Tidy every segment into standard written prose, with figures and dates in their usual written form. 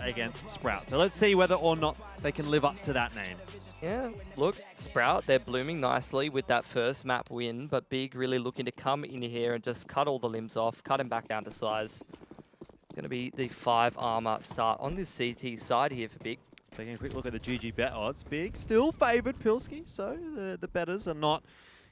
against Sprout. So let's see whether or not they can live up to that name. Yeah, look, Sprout, they're blooming nicely with that first map win, but Big really looking to come in here and just cut all the limbs off, cut him back down to size. It's going to be the 5 armor start on this CT side here for Big. Taking a quick look at the GG bet odds. Big still favoured Pilski, so the bettors are not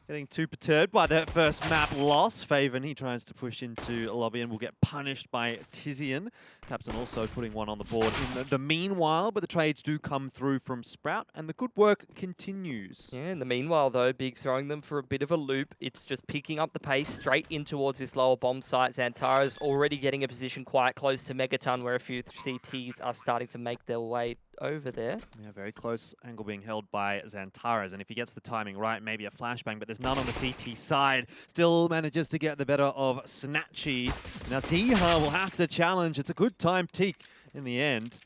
getting too perturbed by that first map loss. Faven, he tries to push into a lobby and will get punished by Tizian. Tapson also putting one on the board in the meanwhile, but the trades do come through from Sprout, and the good work continues. Yeah, in the meanwhile, though, Big throwing them for a bit of a loop. It's just picking up the pace straight in towards this lower bomb site. Xantara's already getting a position quite close to Megaton, where a few CTs are starting to make their way over there. Yeah, very close angle being held by Xantara's, and if he gets the timing right, maybe a flashbang, but there's none on the CT side. Still manages to get the better of Snatchy. Now Diha will have to challenge. It's a good time teak in the end,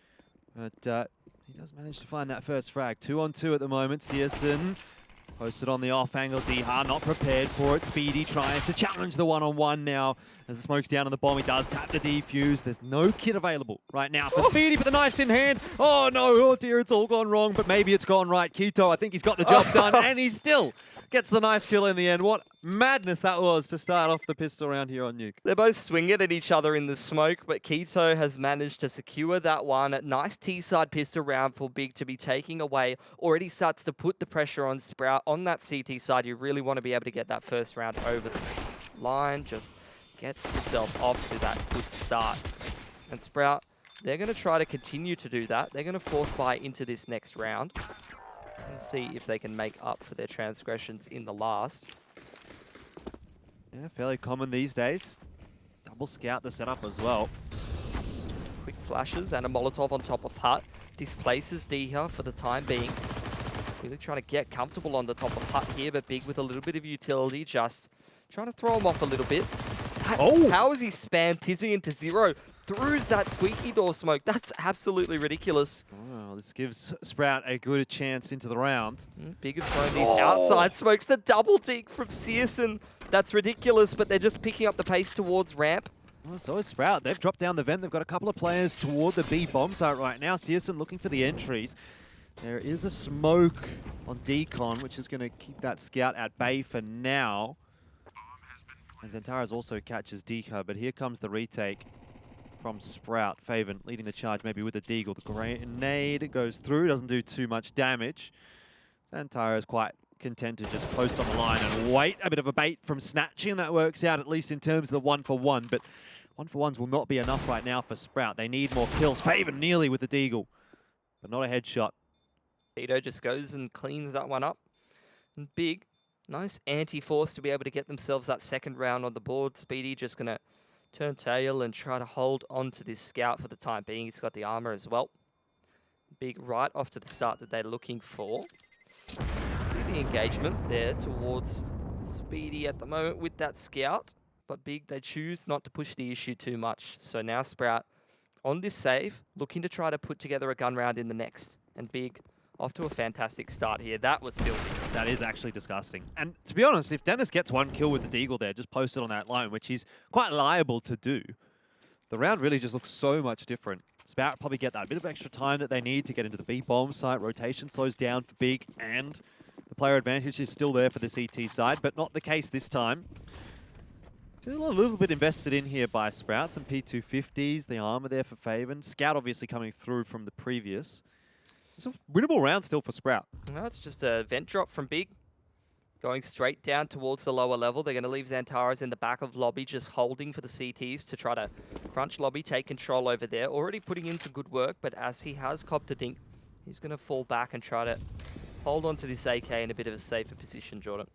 but he does manage to find that first frag. 2-on-2 at the moment. Searson posted on the off angle. Diha not prepared for it. Speedy tries to challenge the one-on-one now. As the smoke's down on the bomb, he does tap the defuse. There's no kit available right now for Speedy, but the knife's in hand. Oh no, oh dear, it's all gone wrong, but maybe it's gone right. Kito, I think he's got the job done, and he still gets the knife kill in the end. What madness that was to start off the pistol round here on Nuke. They're both swinging at each other in the smoke, but Kito has managed to secure that one. Nice T-side pistol round for Big to be taking away. Already starts to put the pressure on Sprout. On that CT side, you really want to be able to get that first round over the line. Just get yourself off to that good start. And Sprout, they're going to try to continue to do that. They're going to force buy into this next round and see if they can make up for their transgressions in the last. Yeah, fairly common these days. Double scout the setup as well. Quick flashes and a Molotov on top of Hut. Displaces Diha for the time being. Really trying to get comfortable on the top of Hut here, but Big with a little bit of utility, just trying to throw him off a little bit. How has he spammed Tizzy into 0 through that squeaky door smoke? That's absolutely ridiculous. Well, this gives Sprout a good chance into the round. Big have thrown these outside smokes. The double dig from Searson. That's ridiculous, but they're just picking up the pace towards ramp. Well, so is Sprout. They've dropped down the vent. They've got a couple of players toward the B bomb site right now. Searson looking for the entries. There is a smoke on Decon, which is going to keep that scout at bay for now. And Xantara's also catches Deca, but here comes the retake from Sprout. Faven leading the charge maybe with a deagle. The grenade goes through, doesn't do too much damage. Xantara is quite content to just post on the line and wait. A bit of a bait from Snatchy, and that works out at least in terms of the 1-for-1, but 1-for-1s will not be enough right now for Sprout. They need more kills. Faven nearly with the deagle, but not a headshot. Vito just goes and cleans that one up. And Big, nice anti-force to be able to get themselves that second round on the board. Speedy just going to turn tail and try to hold on to this scout for the time being. He's got the armor as well. Big right off to the start that they're looking for. See the engagement there towards Speedy at the moment with that scout. But Big, they choose not to push the issue too much. So now Sprout on this save, looking to try to put together a gun round in the next. And Big off to a fantastic start here. That was filthy. That is actually disgusting. And to be honest, if Dennis gets one kill with the deagle there, just posted on that line, which he's quite liable to do, the round really just looks so much different. Sprout probably get that bit of extra time that they need to get into the B bomb site. Rotation slows down for Big, and the player advantage is still there for the CT side, but not the case this time. Still a little bit invested in here by Sprout. Some P250s, the armor there for Faven. Scout obviously coming through from the previous. It's a winnable round still for Sprout. No, it's just a vent drop from Big. Going straight down towards the lower level. They're going to leave Xantara's in the back of lobby, just holding for the CTs to try to crunch lobby, take control over there. Already putting in some good work, but as he has copped a dink, he's going to fall back and try to hold on to this AK in a bit of a safer position, Jordan.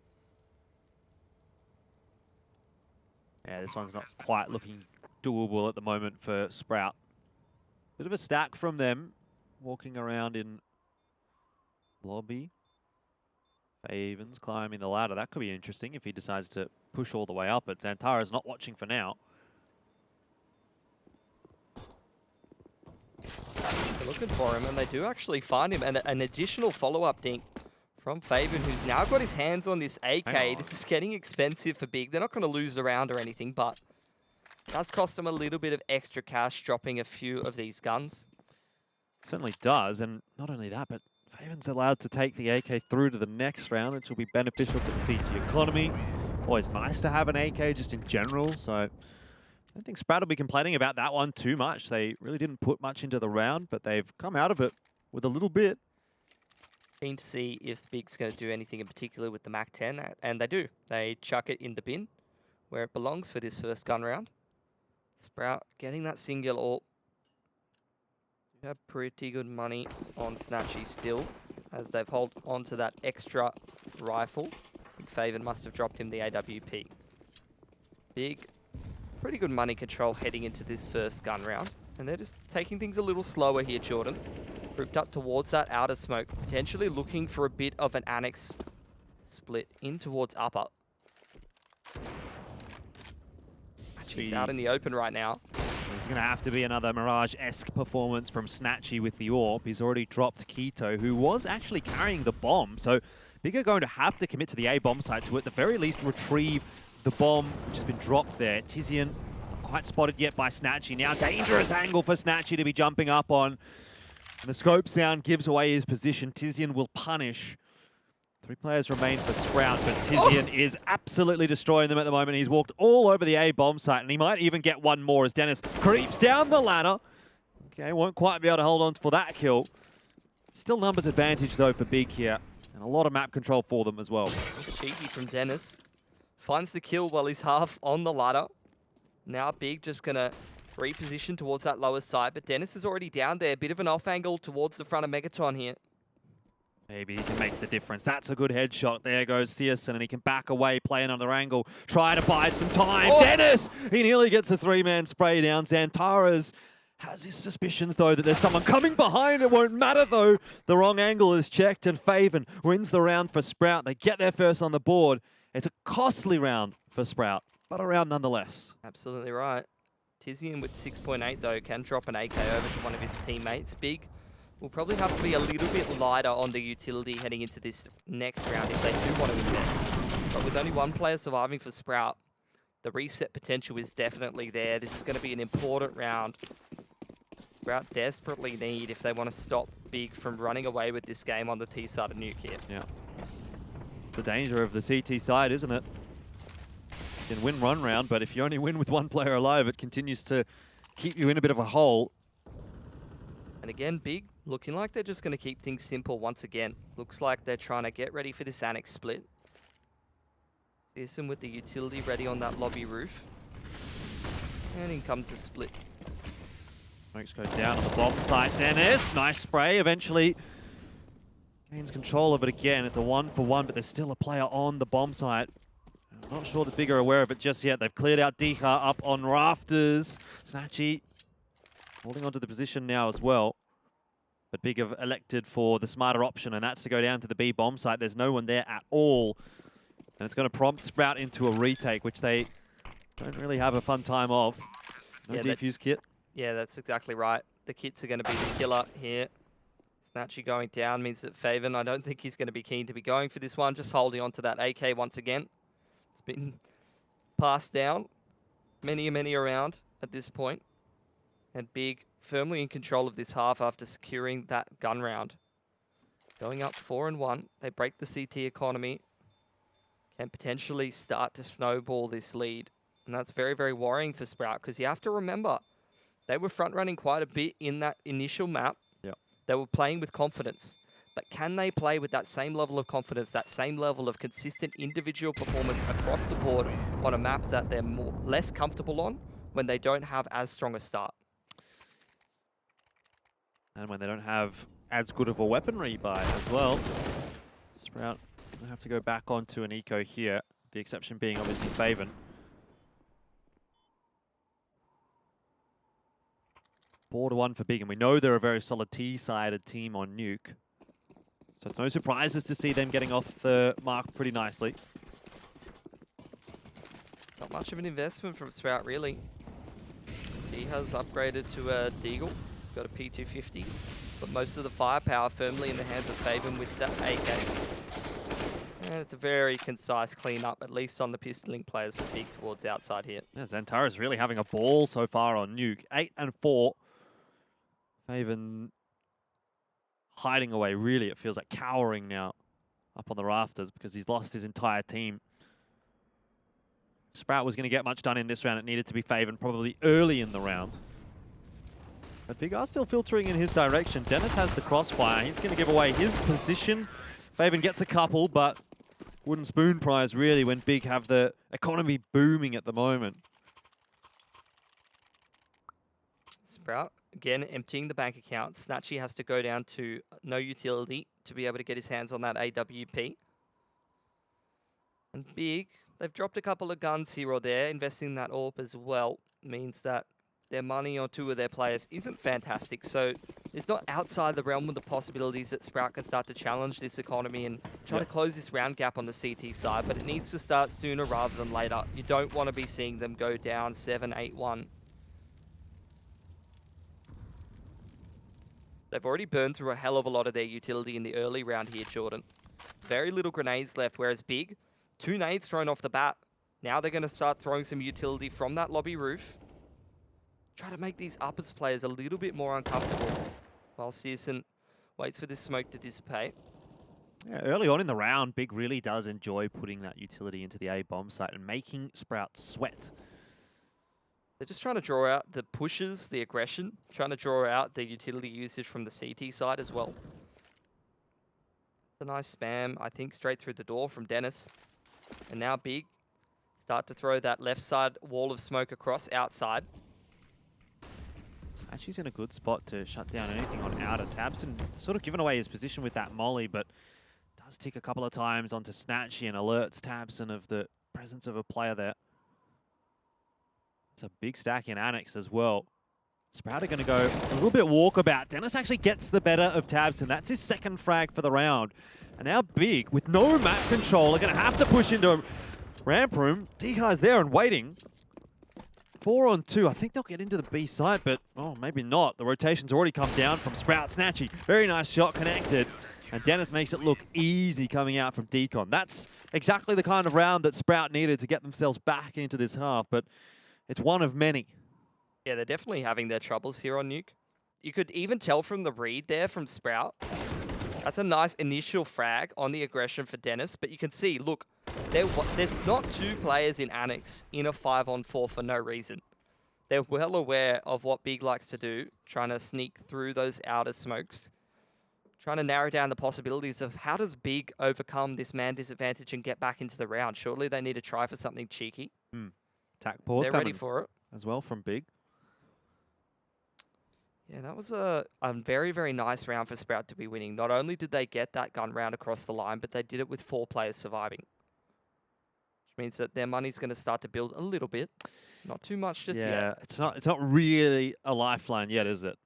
Yeah, this one's not quite looking doable at the moment for Sprout. Bit of a stack from them. Walking around in lobby. Faven's climbing the ladder. That could be interesting if he decides to push all the way up, but Xantara's not watching for now. They're looking for him, and they do actually find him. And an additional follow-up dink from Faven, who's now got his hands on this AK. This is getting expensive for Big. They're not going to lose the round or anything, but it does cost them a little bit of extra cash dropping a few of these guns. Certainly does, and not only that, but Faven's allowed to take the AK through to the next round, which will be beneficial for the CT economy. Always nice to have an AK just in general, so I don't think Sprout will be complaining about that one too much. They really didn't put much into the round, but they've come out of it with a little bit. Keen to see if Big's going to do anything in particular with the MAC-10, and they do. They chuck it in the bin where it belongs for this first gun round. Sprout getting that singular AWP. You have pretty good money on Snatchy still, as they've held on to that extra rifle. I think Faven must have dropped him the AWP. Big, pretty good money control heading into this first gun round. And they're just taking things a little slower here, Jordan. Grouped up towards that outer smoke, potentially looking for a bit of an annex split in towards upper. She's out in the open right now. There's going to have to be another Mirage-esque performance from Snatchy with the AWP. He's already dropped Keto, who was actually carrying the bomb. So Big are going to have to commit to the A bomb site to at the very least retrieve the bomb which has been dropped there. Tizian not quite spotted yet by Snatchy. Now dangerous angle for Snatchy to be jumping up on. And the scope sound gives away his position. Tizian will punish. 3 players remain for Sprout, but Tizian is absolutely destroying them at the moment. He's walked all over the A bomb site, and he might even get one more as Dennis creeps down the ladder. Okay, won't quite be able to hold on for that kill. Still numbers advantage, though, for Big here, and a lot of map control for them as well. It's cheeky from Dennis. Finds the kill while he's half on the ladder. Now Big just going to reposition towards that lower side, but Dennis is already down there. Bit of an off angle towards the front of Megaton here. Maybe he can make the difference. That's a good headshot. There goes Searson, and he can back away, play another angle, try to bide some time. Oh! Dennis! He nearly gets a 3-man spray down. Xantaras has his suspicions, though, that there's someone coming behind. It won't matter, though. The wrong angle is checked, and Faven wins the round for Sprout. They get their first on the board. It's a costly round for Sprout, but a round nonetheless. Absolutely right. Tizian with 6.8, though, can drop an AK over to one of his teammates. Big will probably have to be a little bit lighter on the utility heading into this next round if they do want to invest. But with only one player surviving for Sprout, the reset potential is definitely there. This is going to be an important round. Sprout desperately need if they want to stop Big from running away with this game on the T side of Nuke here. Yeah. It's the danger of the CT side, isn't it? You can win one round, but if you only win with one player alive, it continues to keep you in a bit of a hole. And again, Big looking like they're just going to keep things simple once again. Looks like they're trying to get ready for this annex split. Searson with the utility ready on that lobby roof. And in comes the split. Smokes go down on the bomb site. Dennis, nice spray. Eventually gains control of it again. It's a 1-for-1, but there's still a player on the bomb site. I'm not sure the Big are aware of it just yet. They've cleared out Diha up on rafters. Snatchy holding onto the position now as well. But Big have elected for the smarter option, and that's to go down to the B bomb site. There's no one there at all. And it's going to prompt Sprout into a retake, which they don't really have a fun time of. No defuse kit. Yeah, that's exactly right. The kits are going to be the killer here. Snatchy going down means that Faven, I don't think he's going to be keen to be going for this one. Just holding on to that AK once again. It's been passed down many a round at this point. And Big firmly in control of this half after securing that gun round. Going up 4-1. They break the CT economy. Can potentially start to snowball this lead. And that's very, very worrying for Sprout, because you have to remember, they were front running quite a bit in that initial map. Yep. They were playing with confidence. But can they play with that same level of confidence, that same level of consistent individual performance across the board on a map that they're less comfortable on when they don't have as strong a start? And when they don't have as good of a weaponry buy as well. Sprout will have to go back onto an eco here, the exception being obviously Faven. 4-1 for Big, and we know they're a very solid T-sided team on Nuke. So it's no surprises to see them getting off the mark pretty nicely. Not much of an investment from Sprout, really. He has upgraded to a Deagle, got a P250, but most of the firepower firmly in the hands of Faven with that AK. And it's a very concise clean-up, at least on the pistoling players for Big towards outside here. Yeah, Xantara's really having a ball so far on Nuke. 8-4. Faven hiding away, really. It feels like cowering now up on the rafters because he's lost his entire team. Sprout was going to get much done in this round. It needed to be Faven probably early in the round. But Big are still filtering in his direction. Dennis has the crossfire. He's going to give away his position. Faven gets a couple, but wooden spoon prize really when Big have the economy booming at the moment. Sprout, again, emptying the bank account. Snatchy has to go down to no utility to be able to get his hands on that AWP. And Big, they've dropped a couple of guns here or there. Investing that AWP as well means that their money on two of their players isn't fantastic. So it's not outside the realm of the possibilities that Sprout can start to challenge this economy and try to close this round gap on the CT side. But it needs to start sooner rather than later. You don't want to be seeing them go down 7-8-1. They've already burned through a hell of a lot of their utility in the early round here, Jordan. Very little grenades left, whereas Big, 2 nades thrown off the bat. Now they're going to start throwing some utility from that lobby roof. Try to make these uppers players a little bit more uncomfortable while Searson waits for this smoke to dissipate. Yeah, early on in the round, Big really does enjoy putting that utility into the A bomb site and making Sprout sweat. They're just trying to draw out the pushes, the aggression, trying to draw out the utility usage from the CT side as well. It's a nice spam, I think, straight through the door from Dennis. And now Big start to throw that left side wall of smoke across outside. Snatchy's in a good spot to shut down anything on outer. Tabson sort of given away his position with that molly, but does tick a couple of times onto Snatchy and alerts Tabson of the presence of a player there. It's a big stack in Annex as well. Sprout are going to go a little bit walkabout. Dennis actually gets the better of Tabson. That's his second frag for the round. And now Big, with no map control, are going to have to push into a ramp room. Dihai's there and waiting. 4 on 2. I think they'll get into the B side, but oh, maybe not. The rotation's already come down from Sprout. Snatchy, very nice shot connected. And Dennis makes it look easy coming out from Decon. That's exactly the kind of round that Sprout needed to get themselves back into this half, but it's one of many. Yeah, they're definitely having their troubles here on Nuke. You could even tell from the read there from Sprout. That's a nice initial frag on the aggression for Dennis, but you can see, look, there's not 2 players in Annex in a 5-on-4 for no reason. They're well aware of what Big likes to do, trying to sneak through those outer smokes, trying to narrow down the possibilities of how does Big overcome this man disadvantage and get back into the round. Surely they need to try for something cheeky. Attack pause They're ready for it. As well from Big. Yeah, that was a very, very nice round for Sprout to be winning. Not only did they get that gun round across the line, but they did it with 4 players surviving. Which means that their money's going to start to build a little bit. Not too much just yet. Yeah, it's not really a lifeline yet, is it?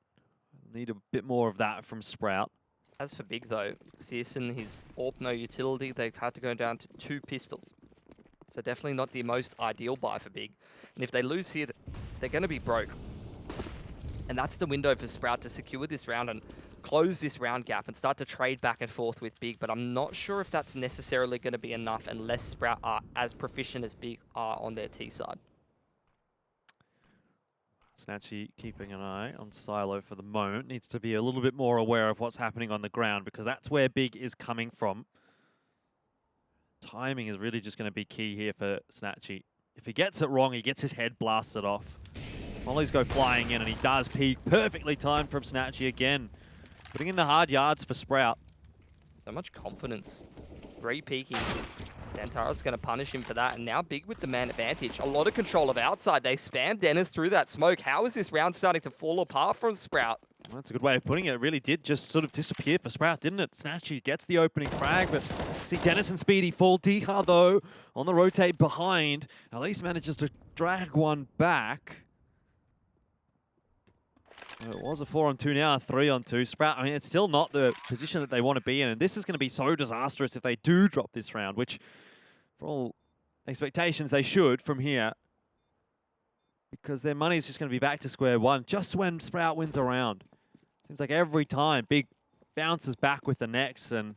Need a bit more of that from Sprout. As for Big, though, Searson, his AWP no utility, they've had to go down to 2 pistols. So definitely not the most ideal buy for Big. And if they lose here, they're going to be broke. And that's the window for Sprout to secure this round and close this round gap and start to trade back and forth with Big. But I'm not sure if that's necessarily going to be enough unless Sprout are as proficient as Big are on their T side. Snatchy keeping an eye on Silo for the moment. Needs to be a little bit more aware of what's happening on the ground because that's where Big is coming from. Timing is really just going to be key here for Snatchy. If he gets it wrong, he gets his head blasted off. Mollies go flying in, and he does peek. Perfectly timed from Snatchy again. Putting in the hard yards for Sprout. So much confidence. 3 peeking. Xantara's going to punish him for that, and now Big with the man advantage. A lot of control of outside. They spam Dennis through that smoke. How is this round starting to fall apart from Sprout? Well, that's a good way of putting it. It really did just sort of disappear for Sprout, didn't it? Snatchy gets the opening frag, but see Dennis and Speedy fall. Diha, though, on the rotate behind, at least manages to drag one back. It was a 4-on-2 now, a 3-on-2. Sprout, I mean, it's still not the position that they want to be in, and this is going to be so disastrous if they do drop this round, which, for all expectations, they should from here, because their money is just going to be back to square one just when Sprout wins a round. Seems like every time Big bounces back with the next, and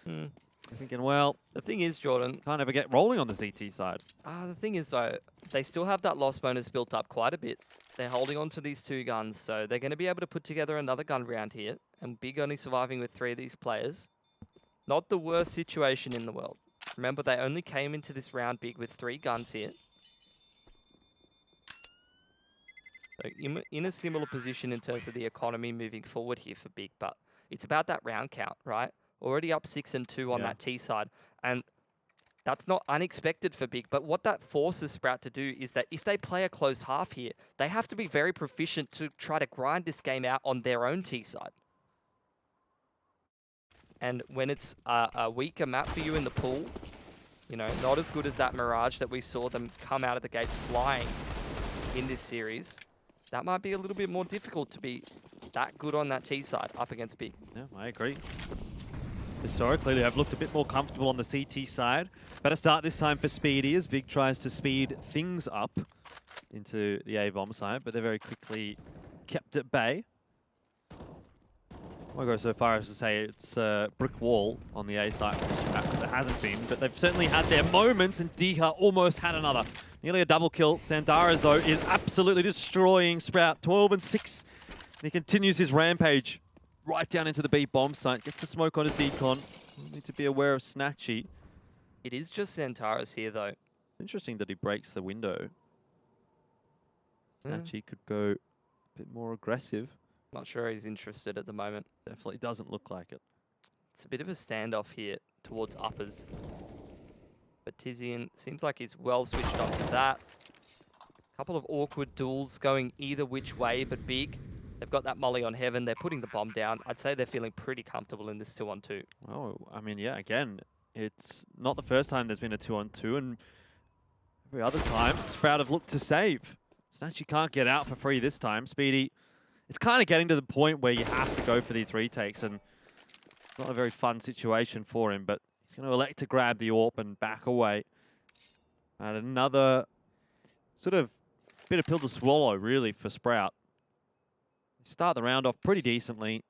I'm thinking, well, the thing is, Jordan, can't ever get rolling on the CT side. the thing is, though, they still have that loss bonus built up quite a bit. They're holding on to these 2 guns, so they're going to be able to put together another gun round here. And Big only surviving with 3 of these players. Not the worst situation in the world. Remember, they only came into this round, Big, with 3 guns here. So in a similar position in terms of the economy moving forward here for Big, but it's about that round count, right? Already up 6-2 on that T side. And that's not unexpected for Big, but what that forces Sprout to do is that if they play a close half here, they have to be very proficient to try to grind this game out on their own T side. And when it's a weaker map for you in the pool, you know, not as good as that Mirage that we saw them come out of the gates flying in this series, that might be a little bit more difficult to be that good on that T side up against Big. Yeah, I agree. Historically, they have looked a bit more comfortable on the CT side. Better start this time for Speedy as Big tries to speed things up into the A-bomb side, but they're very quickly kept at bay. I won't go so far as to say it's a brick wall on the A side for Sprout, because it hasn't been, but they've certainly had their moments, and Diha almost had another. Nearly a double kill. Sandaras, though, is absolutely destroying Sprout. 12-6. And he continues his rampage right down into the B bomb site. Gets the smoke on a decon. Need to be aware of Snatchy. It is just Santaras here, though. It's interesting that he breaks the window. Snatchy could go a bit more aggressive. Not sure he's interested at the moment. Definitely doesn't look like it. It's a bit of a standoff here towards uppers. But Tizian seems like he's well switched on to that. A couple of awkward duels going either which way, but Big. They've got that molly on Heaven. They're putting the bomb down. I'd say they're feeling pretty comfortable in this 2-on-2. Oh, I mean, yeah, again, it's not the first time there's been a 2-on-2, and every other time, Sprout have looked to save. Snatchy can't get out for free this time. Speedy, it's kind of getting to the point where you have to go for these retakes, and it's not a very fun situation for him, but he's going to elect to grab the AWP and back away. And another sort of bit of pill to swallow, really, for Sprout. Start the round off pretty decently.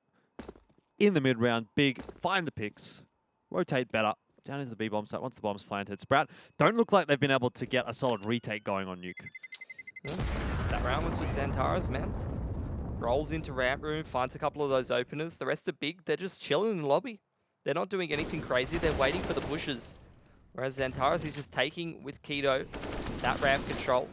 In the mid-round, Big, find the picks, rotate better, down into the B-bomb site once the bomb's planted. Sprout don't look like they've been able to get a solid retake going on Nuke. Yeah. That round was with Santaras, man. Rolls into ramp room, finds a couple of those openers. The rest are Big, they're just chilling in the lobby. They're not doing anything crazy, they're waiting for the pushes. Whereas Santaras is just taking, with Keto, that ramp control.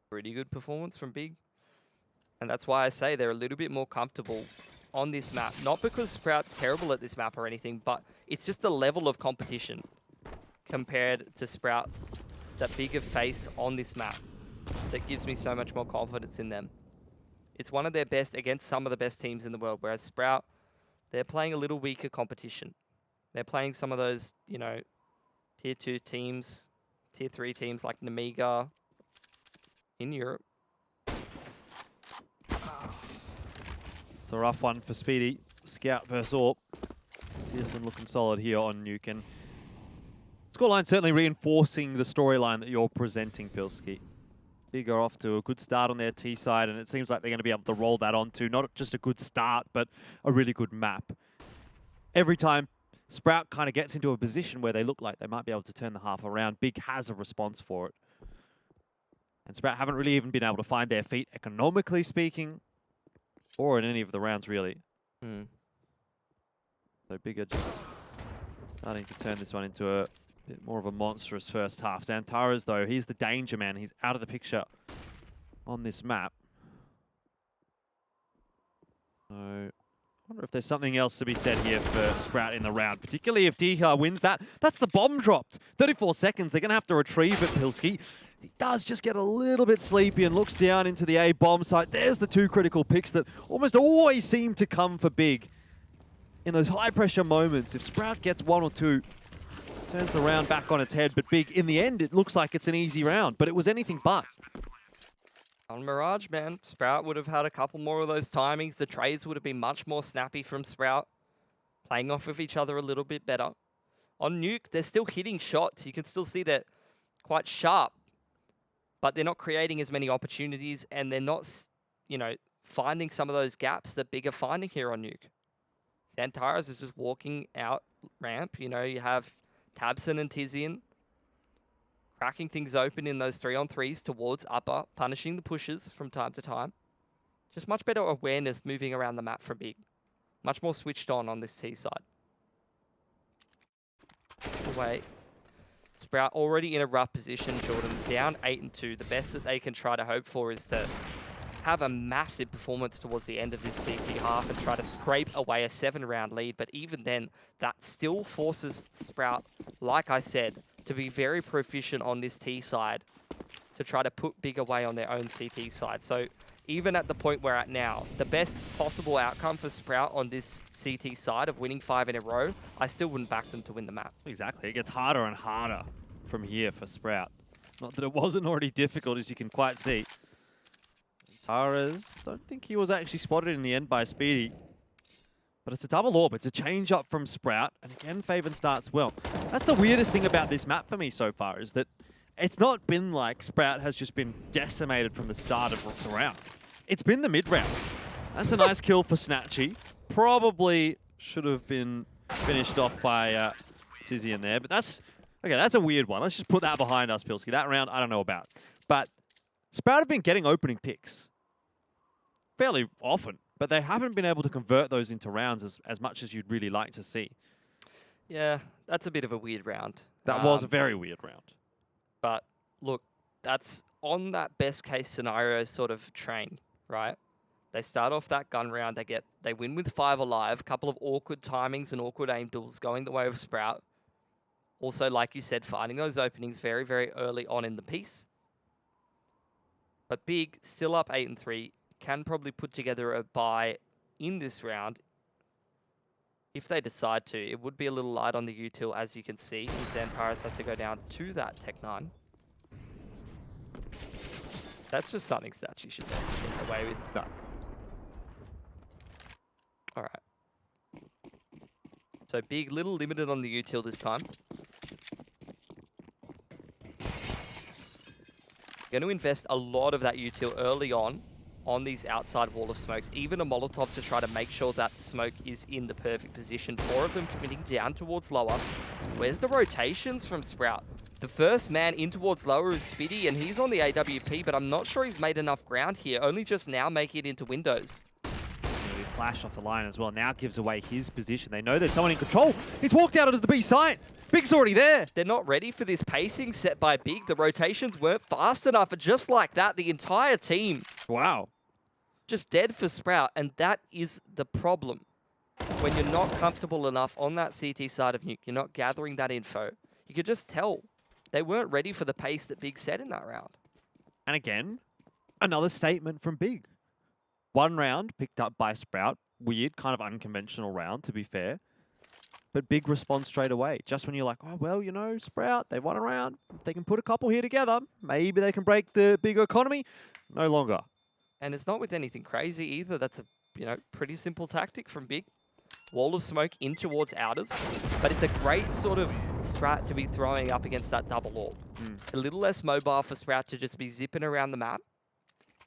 Pretty good performance from Big. And that's why I say they're a little bit more comfortable on this map. Not because Sprout's terrible at this map or anything, but it's just the level of competition compared to Sprout that Big have faced on this map that gives me so much more confidence in them. It's one of their best against some of the best teams in the world, whereas Sprout, they're playing a little weaker competition. They're playing some of those, you know, tier 2 teams, tier 3 teams like Namiga in Europe. It's a rough one for Speedy. Scout versus AWP. CSN looking solid here on Nuke. And scoreline certainly reinforcing the storyline that you're presenting, Pilski. Big are off to a good start on their T side, and it seems like they're going to be able to roll that onto not just a good start, but a really good map. Every time Sprout kind of gets into a position where they look like they might be able to turn the half around, Big has a response for it. And Sprout haven't really even been able to find their feet, economically speaking, or in any of the rounds, really. So Big are just starting to turn this one into a bit more of a monstrous first half. Xantaras, though, he's the danger man. He's out of the picture on this map. So I wonder if there's something else to be said here for Sprout in the round, particularly if Diha wins that. That's the bomb dropped. 34 seconds. They're going to have to retrieve it, Pilski. He does just get a little bit sleepy and looks down into the A bomb site. There's the 2 critical picks that almost always seem to come for Big in those high-pressure moments. If Sprout gets 1 or 2, turns the round back on its head. But Big, in the end, it looks like it's an easy round. But it was anything but. On Mirage, man, Sprout would have had a couple more of those timings. The trades would have been much more snappy from Sprout, playing off of each other a little bit better. On Nuke, they're still hitting shots. You can still see they're quite sharp, but they're not creating as many opportunities, and they're not, you know, finding some of those gaps that Big are finding here on Nuke. Santaras is just walking out ramp. You know, you have Tabson and Tizian cracking things open in those 3-on-3s towards upper, punishing the pushes from time to time. Just much better awareness moving around the map for Big. Much more switched on this T side. Away. Sprout already in a rough position, Jordan. Down 8-2. The best that they can try to hope for is to have a massive performance towards the end of this CT half and try to scrape away a 7-round lead. But even then, that still forces Sprout, like I said, to be very proficient on this T side to try to put Big away on their own CT side. So even at the point we're at now, the best possible outcome for Sprout on this CT side of winning 5 in a row, I still wouldn't back them to win the map. Exactly. It gets harder and harder from here for Sprout. Not that it wasn't already difficult, as you can quite see. Tara's, don't think he was actually spotted in the end by Speedy. But it's a double orb. It's a change up from Sprout. And again, Faven starts well. That's the weirdest thing about this map for me so far, is that it's not been like Sprout has just been decimated from the start of the round. It's been the mid-rounds. That's a nice kill for Snatchy. Probably should have been finished off by Tizian there. But that's a weird one. Let's just put that behind us, Pilsky. That round, I don't know about. But Sprout have been getting opening picks fairly often. But they haven't been able to convert those into rounds as much as you'd really like to see. Yeah, that's a bit of a weird round. That was a very weird round. But look, that's on that best case scenario sort of train, right? They start off that gun round, they win with 5 alive, a couple of awkward timings and awkward aim duels going the way of Sprout. Also, like you said, finding those openings very, very early on in the piece. But Big, still up 8-3, can probably put together a buy in this round if they decide to. It would be a little light on the util, as you can see, and Xantares has to go down to that Tech 9. That's just something Snatchy should get away with. No. All right. So Big, little limited on the util this time. Going to invest a lot of that util early on these outside wall of smokes, even a Molotov to try to make sure that smoke is in the perfect position. 4 of them committing down towards lower. Where's the rotations from Sprout? The first man in towards lower is Spitty, and he's on the AWP, but I'm not sure he's made enough ground here, only just now making it into windows. He flashed off the line as well, now gives away his position. They know there's someone in control. He's walked out onto the B site. Big's already there. They're not ready for this pacing set by Big. The rotations weren't fast enough, and just like that, the entire team Wow. just dead for Sprout, and that is the problem. When you're not comfortable enough on that CT side of Nuke, you're not gathering that info, you could just tell they weren't ready for the pace that Big set in that round. And again, another statement from Big. 1 round picked up by Sprout. Weird, kind of unconventional round, to be fair. But Big responds straight away. Just when you're like, oh, well, you know, Sprout, they won a round. If they can put a couple here together, maybe they can break the Big economy. No longer. And it's not with anything crazy either. That's a pretty simple tactic from Big. Wall of smoke in towards outers. But it's a great sort of strat to be throwing up against that double orb. A little less mobile for Sprout to just be zipping around the map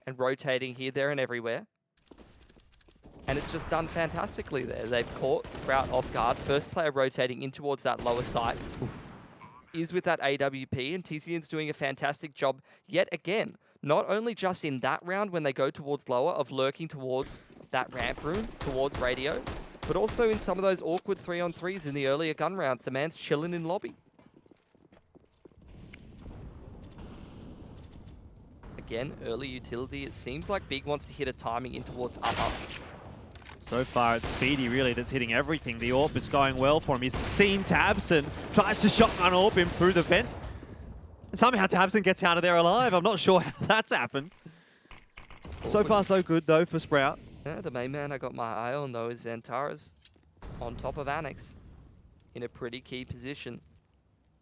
and rotating here, there, and everywhere. And it's just done fantastically there. They've caught Sprout off guard. First player rotating in towards that lower site is with that AWP, and Tizian's doing a fantastic job yet again. Not only just in that round when they go towards lower of lurking towards that ramp room, towards radio, but also in some of those awkward 3-on-3s in the earlier gun rounds. The man's chilling in lobby. Again, early utility. It seems like Big wants to hit a timing in towards upper. So far, it's Speedy, really, that's hitting everything. The AWP is going well for him. He's seen Tabson, tries to shotgun AWP him through the vent. And somehow Tabson gets out of there alive. I'm not sure how that's happened. So far, so good, though, for Sprout. Yeah, the main man I got my eye on, though, is Xantares on top of Annex in a pretty key position.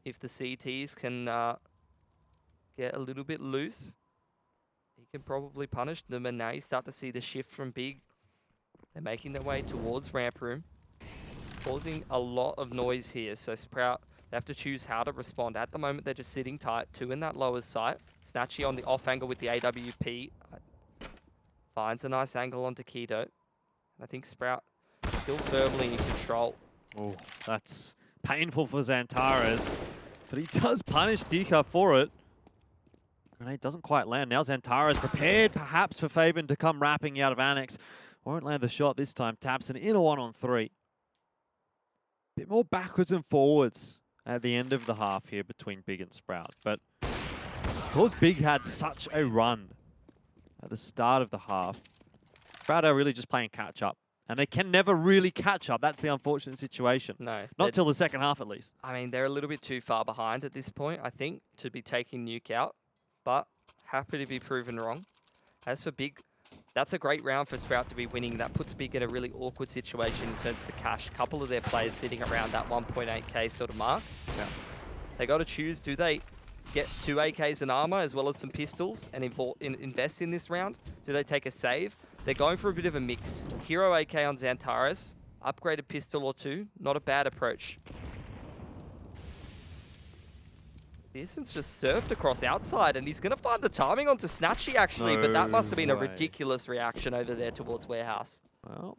If the CTs can get a little bit loose, he can probably punish them. And now you start to see the shift from Big. They're making their way towards ramp room, causing a lot of noise here. So Sprout, they have to choose how to respond. At the moment, they're just sitting tight. 2 in that lower site. Snatchy on the off angle with the AWP. Finds a nice angle onto Keto. I think Sprout still firmly in control. Oh, that's painful for Xantares, but he does punish Dika for it. Grenade doesn't quite land. Now Xantares prepared perhaps for Fabian to come wrapping out of Annex. Won't land the shot this time. Tabson in a 1-on-3. Bit more backwards and forwards at the end of the half here between Big and Sprout. But because Big had such a run at the start of the half, Sprout are really just playing catch up. And they can never really catch up. That's the unfortunate situation. No. Not till the second half, at least. I mean, they're a little bit too far behind at this point, I think, to be taking Nuke out. But happy to be proven wrong. As for Big, that's a great round for Sprout to be winning. That puts Big in a really awkward situation in terms of the cash. A couple of their players sitting around that 1.8k sort of mark. Yeah. They got to choose, do they get 2 AKs and armor as well as some pistols and invest in this round? Do they take a save? They're going for a bit of a mix. Hero AK on Xantares, upgraded pistol or 2, not a bad approach. Pearson's just surfed across outside and he's going to find the timing onto Snatchy actually, but that must have been a ridiculous reaction over there towards Warehouse. Well,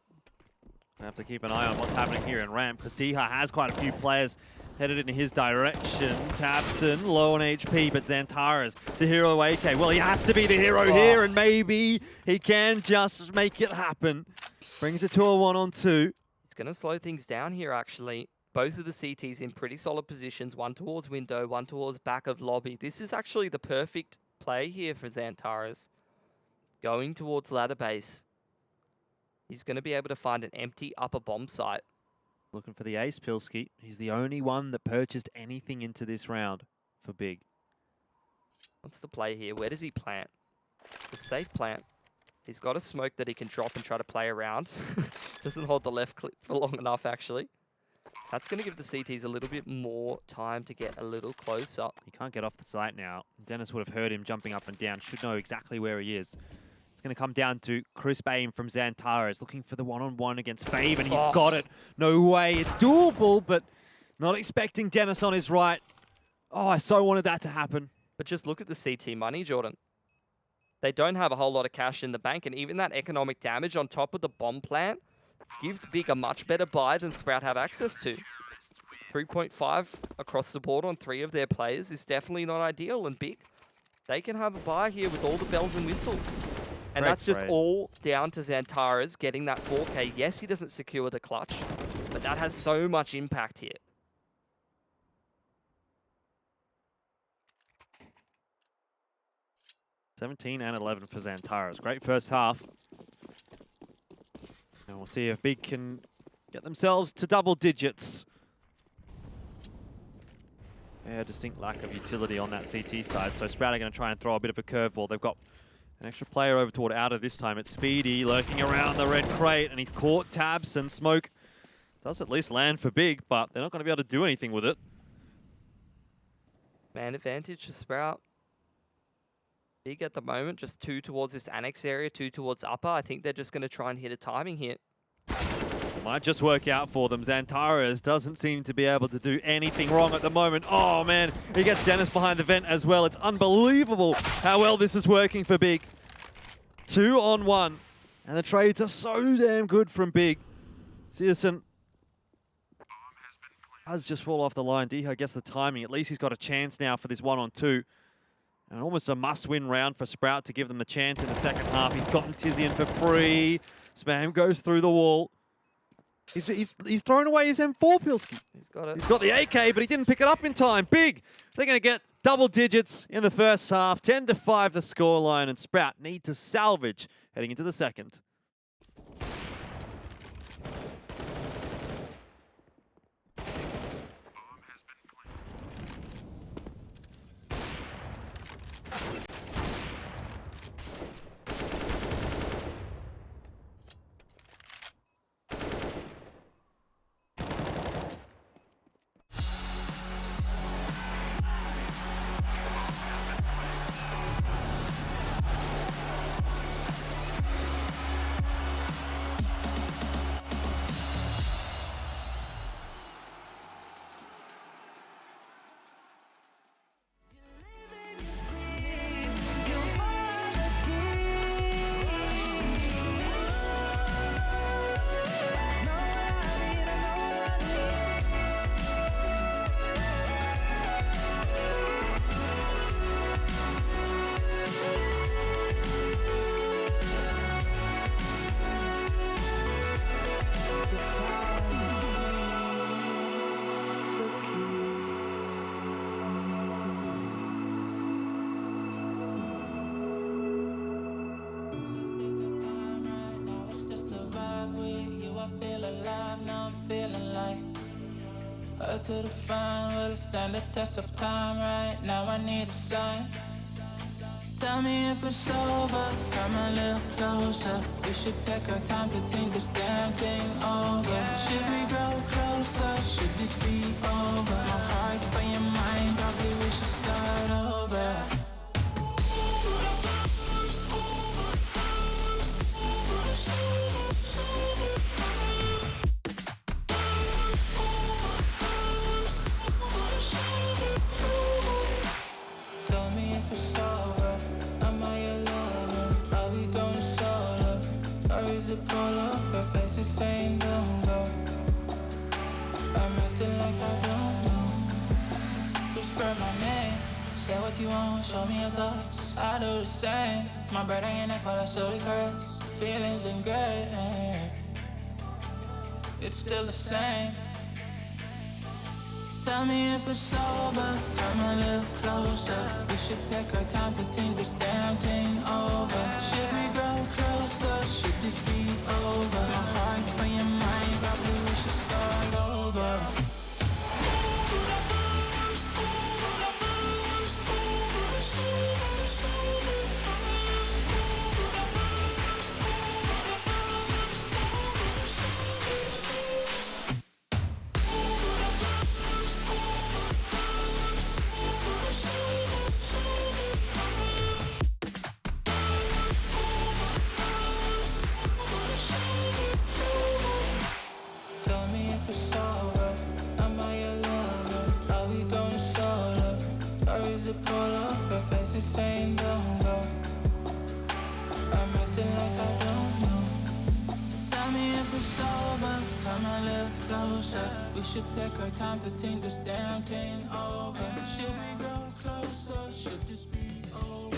I have to keep an eye on what's happening here in ramp because Diha has quite a few players headed in his direction. Tabson, low on HP, but Xantares, the hero AK. Well, he has to be the hero here, and maybe he can just make it happen. Brings it to a 1-on-2. He's going to slow things down here, actually. Both of the CTs in pretty solid positions, one towards window, one towards back of lobby. This is actually the perfect play here for Xantares. Going towards ladder base. He's going to be able to find an empty upper bomb site. Looking for the ace, Pilski. He's the only one that purchased anything into this round for Big. What's the play here? Where does he plant? It's a safe plant. He's got a smoke that he can drop and try to play around. Doesn't hold the left click for long enough, actually. That's going to give the CTs a little bit more time to get a little closer. He can't get off the site now. Dennis would have heard him jumping up and down. Should know exactly where he is. It's going to come down to crisp aim from Xantares, looking for the one-on-one against Fave, and he's got it. No way. It's doable, but not expecting Dennis on his right. Oh, I so wanted that to happen. But just look at the CT money, Jordan. They don't have a whole lot of cash in the bank, and even that economic damage on top of the bomb plant gives Big a much better buy than Sprout have access to. 3.5 across the board on 3 of their players is definitely not ideal, and Big, they can have a buy here with all the bells and whistles. And that's just all down to Xantares getting that 4K. Yes, he doesn't secure the clutch, but that has so much impact here. $17 and $11 for Xantares. Great first half. And we'll see if Big can get themselves to double digits. Yeah, distinct lack of utility on that CT side. So Sprout are going to try and throw a bit of a curveball. They've got an extra player over toward Outer this time. It's Speedy lurking around the red crate, and he's caught Tabs, and Smoke does at least land for Big, but they're not going to be able to do anything with it. Man advantage to Sprout. Big at the moment, just 2 towards this annex area, 2 towards upper. I think they're just going to try and hit a timing here. Might just work out for them. Xantares doesn't seem to be able to do anything wrong at the moment. Oh, man. He gets Dennis behind the vent as well. It's unbelievable how well this is working for Big. 2-on-1. And the trades are so damn good from Big. Searson does just fall off the line. Diha gets the timing. At least he's got a chance now for this 1-on-2. And almost a must-win round for Sprout to give them the chance in the second half. He's gotten Tizian for free. Spam goes through the wall. He's thrown away his M4, Pilski. He's got it. He's got the AK, but he didn't pick it up in time. Big. They're going to get double digits in the first half. 10-5 the scoreline, and Sprout need to salvage heading into the second. Loyal to the fun, will it stand the test of time? Right now I need a sign. Tell me if it's over, come a little closer. We should take our time to think this damn thing over. Should we grow closer? Should this be over? My heart for your mind, probably we should start over. Tell me if it's over, am I your lover? Are we going solo? Or is it polo? Her face is saying don't go. I'm acting like I don't know. Whisper my name, say what you want, show me your thoughts. I do the same, my breath on your neck while I slowly caress. Feelings in gray, it's still the same. Tell me if it's over, come a little closer. We should take our time to think this damn thing over. Should we grow closer? Should this be over? My heart for your mind, probably we should start over. Tell me if it's over, am I your lover? Are we going solo? Or is it polo? Her face is saying don't go. I'm acting like I don't know. Tell me if it's over, come a little closer. We should take our time to think this damn thing over. Should we go closer? Should this be over?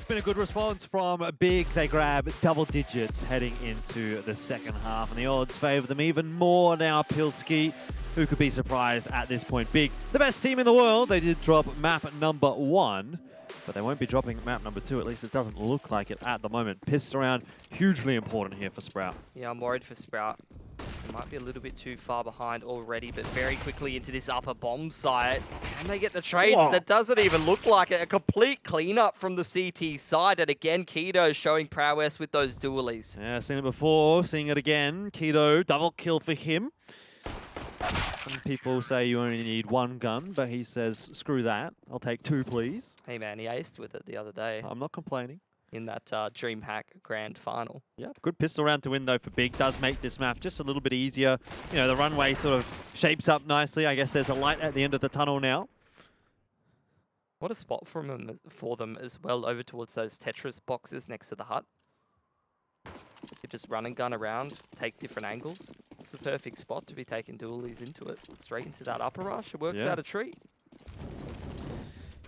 Been a good response from Big. They grab double digits heading into the second half, and the odds favor them even more now. Pilski, who could be surprised at this point? Big, the best team in the world. They did drop map number 1, but they won't be dropping map number 2. At least it doesn't look like it at the moment. Pissed around, hugely important here for Sprout. Yeah, I'm worried for Sprout. They might be a little bit too far behind already, but very quickly into this upper bomb site. Can they get the trades? Whoa. That doesn't even look like it. A complete cleanup from the CT side. And again, Keto showing prowess with those dualies. Yeah, seen it before, seeing it again. Keto, double kill for him. Some people say you only need 1 gun, but he says, screw that. I'll take 2, please. Hey man, he aced with it the other day I'm not complaining. in that DreamHack Grand Final. Yeah, good pistol round to win though for Big. Does make this map just a little bit easier. You know, the runway sort of shapes up nicely. I guess there's a light at the end of the tunnel now. What a spot for them as well, over towards those Tetris boxes next to the hut. You could just run and gun around, take different angles. It's the perfect spot to be taking dualies into it. Straight into that upper rush. It works out a treat.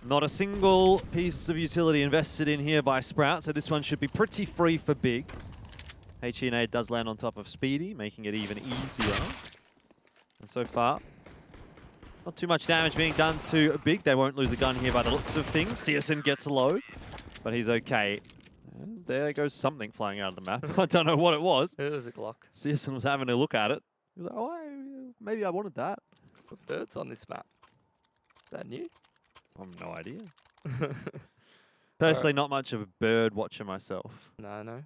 Not a single piece of utility invested in here by Sprout, so this one should be pretty free for Big. HENA does land on top of Speedy, making it even easier. And so far, not too much damage being done to Big. They won't lose a gun here by the looks of things. CSN gets low, but he's okay. And there goes something flying out of the map. I don't know what it was. It was a Glock. CSN was having a look at it. He was like, oh, maybe I wanted that. Got birds on this map. Is that new? I have no idea. Personally, not much of a bird watcher myself. No.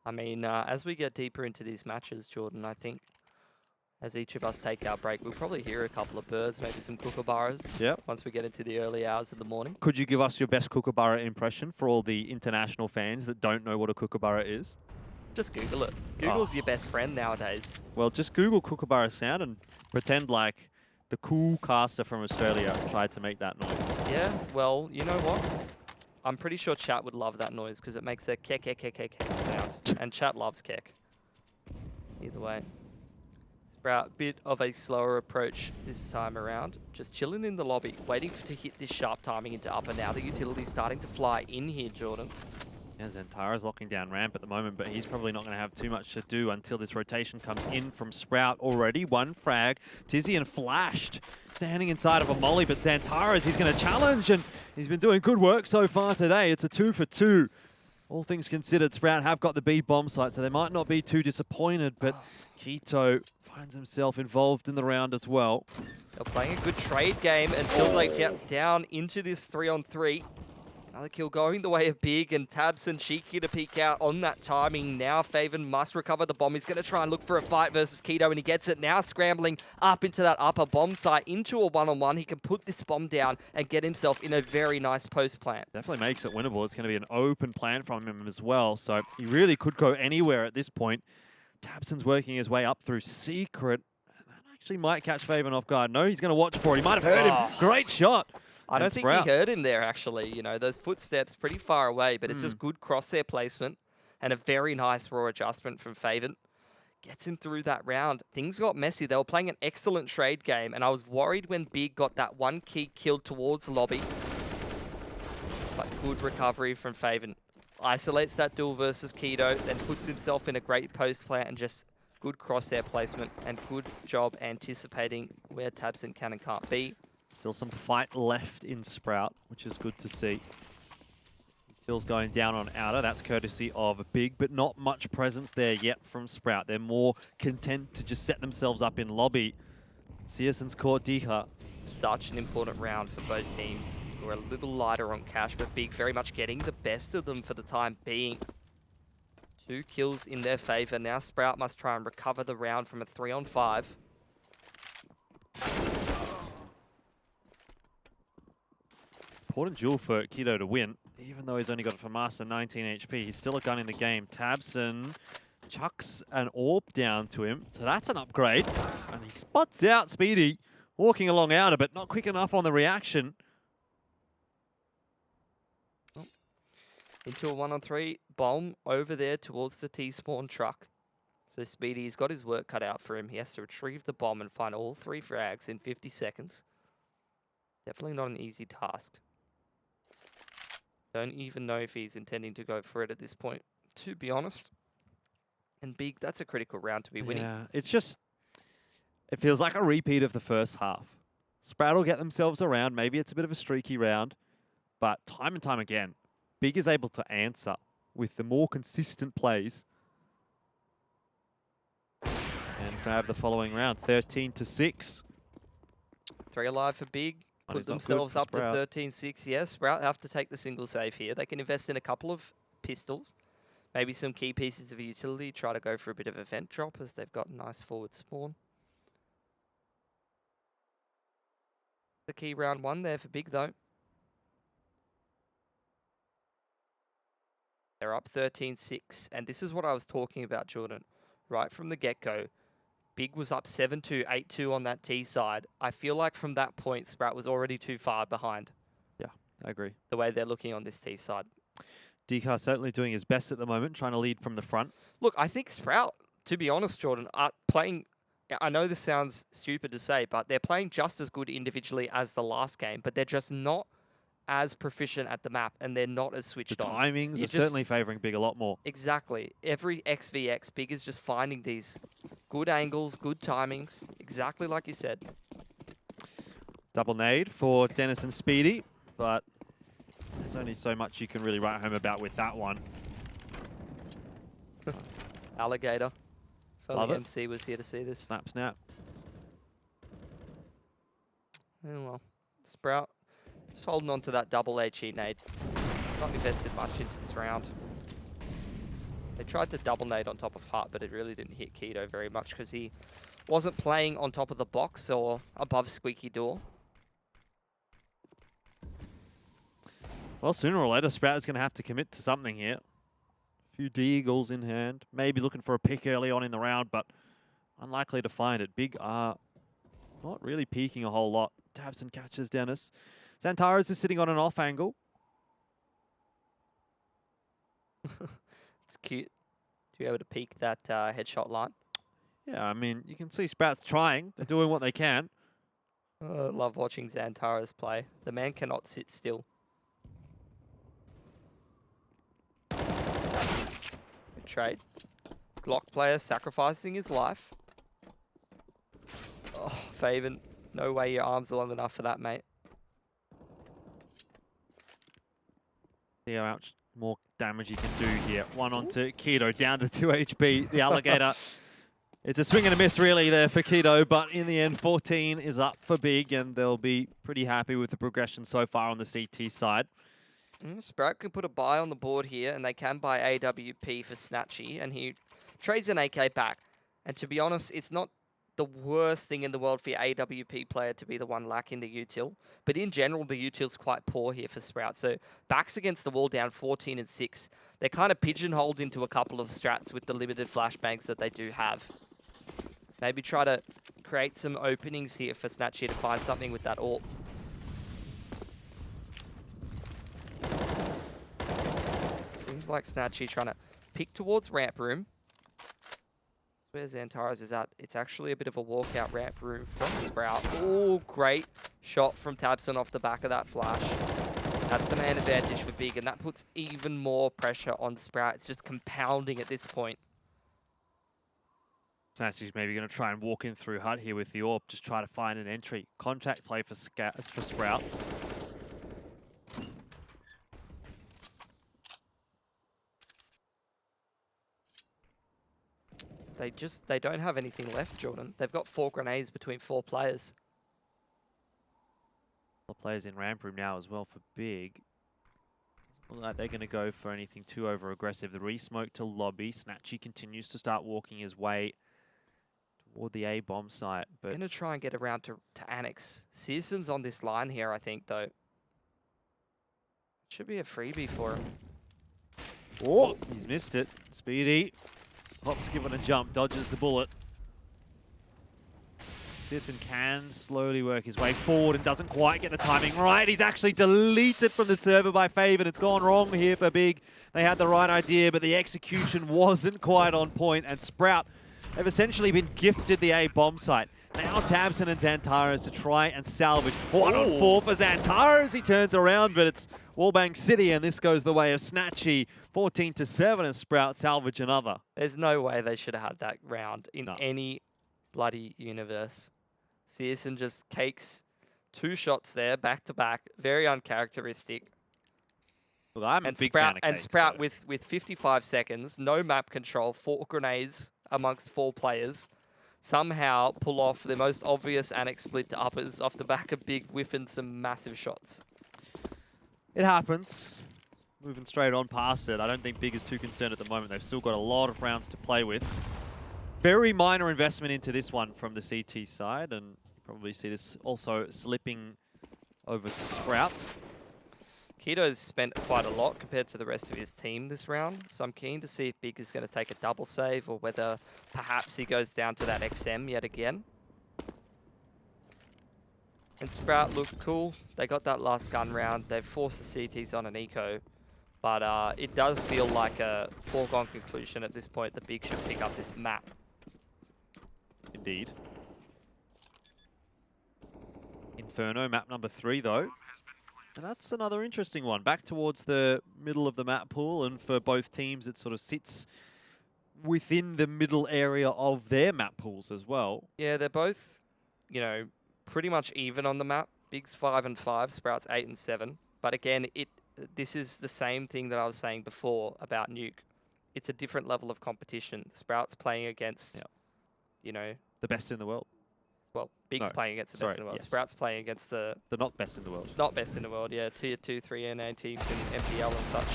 I mean, as we get deeper into these matches, Jordan, I think as each of us take our break, we'll probably hear a couple of birds, maybe some kookaburras. Yep. Once we get into the early hours of the morning. Could you give us your best kookaburra impression for all the international fans that don't know what a kookaburra is? Just Google it. Google's your best friend nowadays. Well, just Google kookaburra sound and pretend like the cool caster from Australia tried to make that noise. Yeah, well, you know what? I'm pretty sure chat would love that noise because it makes a kek sound. And chat loves kek. Either way. Sprout, bit of a slower approach this time around. Just chilling in the lobby, waiting to hit this sharp timing into upper. Now the utility's starting to fly in here, Jordan. Yeah, Zantara's locking down ramp at the moment, but he's probably not going to have too much to do until this rotation comes in from Sprout already. One frag. Tizian flashed, standing inside of a molly, but Zantara's, he's going to challenge, and he's been doing good work so far today. It's a 2 for 2. All things considered, Sprout have got the B bomb site, so they might not be too disappointed, but Quito finds himself involved in the round as well. They're playing a good trade game until they get down into this 3-on-3. Another kill going the way of Big, and Tabson cheeky to peek out on that timing. Now Faven must recover the bomb. He's going to try and look for a fight versus Keto, and he gets it. Now scrambling up into that upper bomb site, into a one-on-one. He can put this bomb down and get himself in a very nice post plant. Definitely makes it winnable. It's going to be an open plant from him as well, so he really could go anywhere at this point. Tabson's working his way up through secret. That actually might catch Faven off guard. No, he's going to watch for it. He might have heard him. Great shot. I don't think he heard him there, actually. You know, those footsteps pretty far away, but it's just good crosshair placement and a very nice raw adjustment from Faven. Gets him through that round. Things got messy. They were playing an excellent trade game, and I was worried when Big got that one key killed towards lobby. But good recovery from Faven. Isolates that duel versus Keto, then puts himself in a great post plant, and just good crosshair placement and good job anticipating where Tabson can and can't be. Still some fight left in Sprout, which is good to see. Till's going down on outer. That's courtesy of Big, but not much presence there yet from Sprout. They're more content to just set themselves up in lobby. Searson's caught Diha. Such an important round for both teams. We're a little lighter on cash, but Big very much getting the best of them for the time being. 2 kills in their favor. Now Sprout must try and recover the round from a 3-on-5. Important duel for Keto to win, even though he's only got it for Master 19 HP. He's still a gun in the game. Tabson chucks an orb down to him, so that's an upgrade. And he spots out Speedy, walking along outer, but not quick enough on the reaction. Into a 1-on-3 bomb over there towards the T-spawn truck. So Speedy's got his work cut out for him. He has to retrieve the bomb and find all 3 frags in 50 seconds. Definitely not an easy task. Don't even know if he's intending to go for it at this point, to be honest. And Big, that's a critical round to be winning. Yeah, it's just, it feels like a repeat of the first half. Sprout will get themselves around. Maybe it's a bit of a streaky round, but time and time again, Big is able to answer with the more consistent plays and grab the following round, 13-6. 3 alive for Big. Put themselves up to 13-6. Yes, Sprout have to take the single save here. They can invest in a couple of pistols, maybe some key pieces of utility, try to go for a bit of event drop as they've got nice forward spawn. The key round 1 there for Big, though. They're up 13-6, and this is what I was talking about, Jordan. Right from the get-go, Big was up 7-2, 8-2 on that T side. I feel like from that point, Sprout was already too far behind. Yeah, I agree. The way they're looking on this T side. Dika certainly doing his best at the moment, trying to lead from the front. Look, I think Sprout, to be honest, Jordan, are playing... I know this sounds stupid to say, but they're playing just as good individually as the last game, but they're just not as proficient at the map, and they're not as switched on. The timings are certainly favouring Big a lot more. Exactly. Every XVX, Big is just finding these good angles, good timings, exactly like you said. Double nade for Dennis and Speedy, but there's only so much you can really write home about with that one. Alligator. If Love only it. MC was here to see this. Snap, snap. Oh well. Sprout. Just holding on to that double HE nade. Not invested much into this round. They tried to double nade on top of Hart, but it really didn't hit Keto very much because he wasn't playing on top of the box or above squeaky door. Well, sooner or later, Sprout is going to have to commit to something here. A few D-Eagles in hand. Maybe looking for a pick early on in the round, but unlikely to find it. Big are not really peeking a whole lot. Tabson catches Dennis. Zantaras is sitting on an off angle. It's cute to be able to peek that headshot line. Yeah, I mean, you can see Sprouts trying. They're doing what they can. Love watching Xantaras play. The man cannot sit still. Good trade. Glock player sacrificing his life. Oh, Faven, no way your arms are long enough for that, mate. See how much more damage he can do here. One onto Keto, down to 2 HP. The Alligator. It's a swing and a miss really there for Keto, but in the end, 14 is up for Big, and they'll be pretty happy with the progression so far on the CT side. Sprout can put a buy on the board here, and they can buy AWP for Snatchy, and he trades an AK back. And to be honest, it's not the worst thing in the world for your AWP player to be the one lacking the util, but in general, the util's quite poor here for Sprout. So backs against the wall down 14 and 6. They're kind of pigeonholed into a couple of strats with the limited flashbangs that they do have. Maybe try to create some openings here for Snatchy to find something with that AWP. Seems like Snatchy trying to pick towards ramp room. That's where Xantaras is at. It's actually a bit of a walkout ramp room from Sprout. Oh, great shot from Tabson off the back of that flash. That's the man advantage for Big, and that puts even more pressure on Sprout. It's just compounding at this point. Snatchy's maybe going to try and walk in through Hut here with the AWP, just try to find an entry. Contact play for Sprout. They don't have anything left, Jordan. They've got 4 grenades between 4 players. Players in ramp room now as well for Big. Doesn't look like they're going to go for anything too over-aggressive. The re-smoke to lobby. Snatchy continues to start walking his way toward the A-bomb site. But Going to try and get around to Annex. Searson's on this line here, I think, though. Should be a freebie for him. oh, he's missed it. Speedy. Hops given a jump, dodges the bullet. Searson can slowly work his way forward and doesn't quite get the timing right. He's actually deleted from the server by Faven. It's gone wrong here for Big. They had the right idea, but the execution wasn't quite on point. And Sprout have essentially been gifted the A-bomb site. Now Tabson and Xantaras to try and salvage. 1 on 4 for Xantaras. He turns around, but it's Wallbang City, and this goes the way of Snatchy. 14-7, and Sprout salvage another. There's no way they should have had that round in any bloody universe. Searson just cakes 2 shots there, back to back. Very uncharacteristic. Well, I'm a big Sprout, fan of and cake, Sprout so. with 55 seconds, no map control, 4 grenades amongst 4 players, somehow pull off the most obvious Annex split to uppers off the back of Big whiffing some massive shots. It happens. Moving straight on past it. I don't think Big is too concerned at the moment. They've still got a lot of rounds to play with. Very minor investment into this one from the CT side, and you probably see this also slipping over to Sprout. Keto's spent quite a lot compared to the rest of his team this round, so I'm keen to see if Big is going to take a double save or whether perhaps he goes down to that XM yet again. And Sprout looked cool. They got that last gun round. They've forced the CTs on an eco, but it does feel like a foregone conclusion at this point that Big should pick up this map. Indeed. Inferno, map number 3 though. And that's another interesting one. Back towards the middle of the map pool, and for both teams it sort of sits within the middle area of their map pools as well. Yeah, they're both, you know, pretty much even on the map. Big's 5 and 5, Sprout's 8 and 7. But again, this is the same thing that I was saying before about Nuke. It's a different level of competition. Sprout's playing against, you know, the best in the world. Well, Big's playing against the best in the world. Yes. Sprout's playing against the not best in the world. Not best in the world, yeah. Tier 2, 3 NA teams and MPL and such.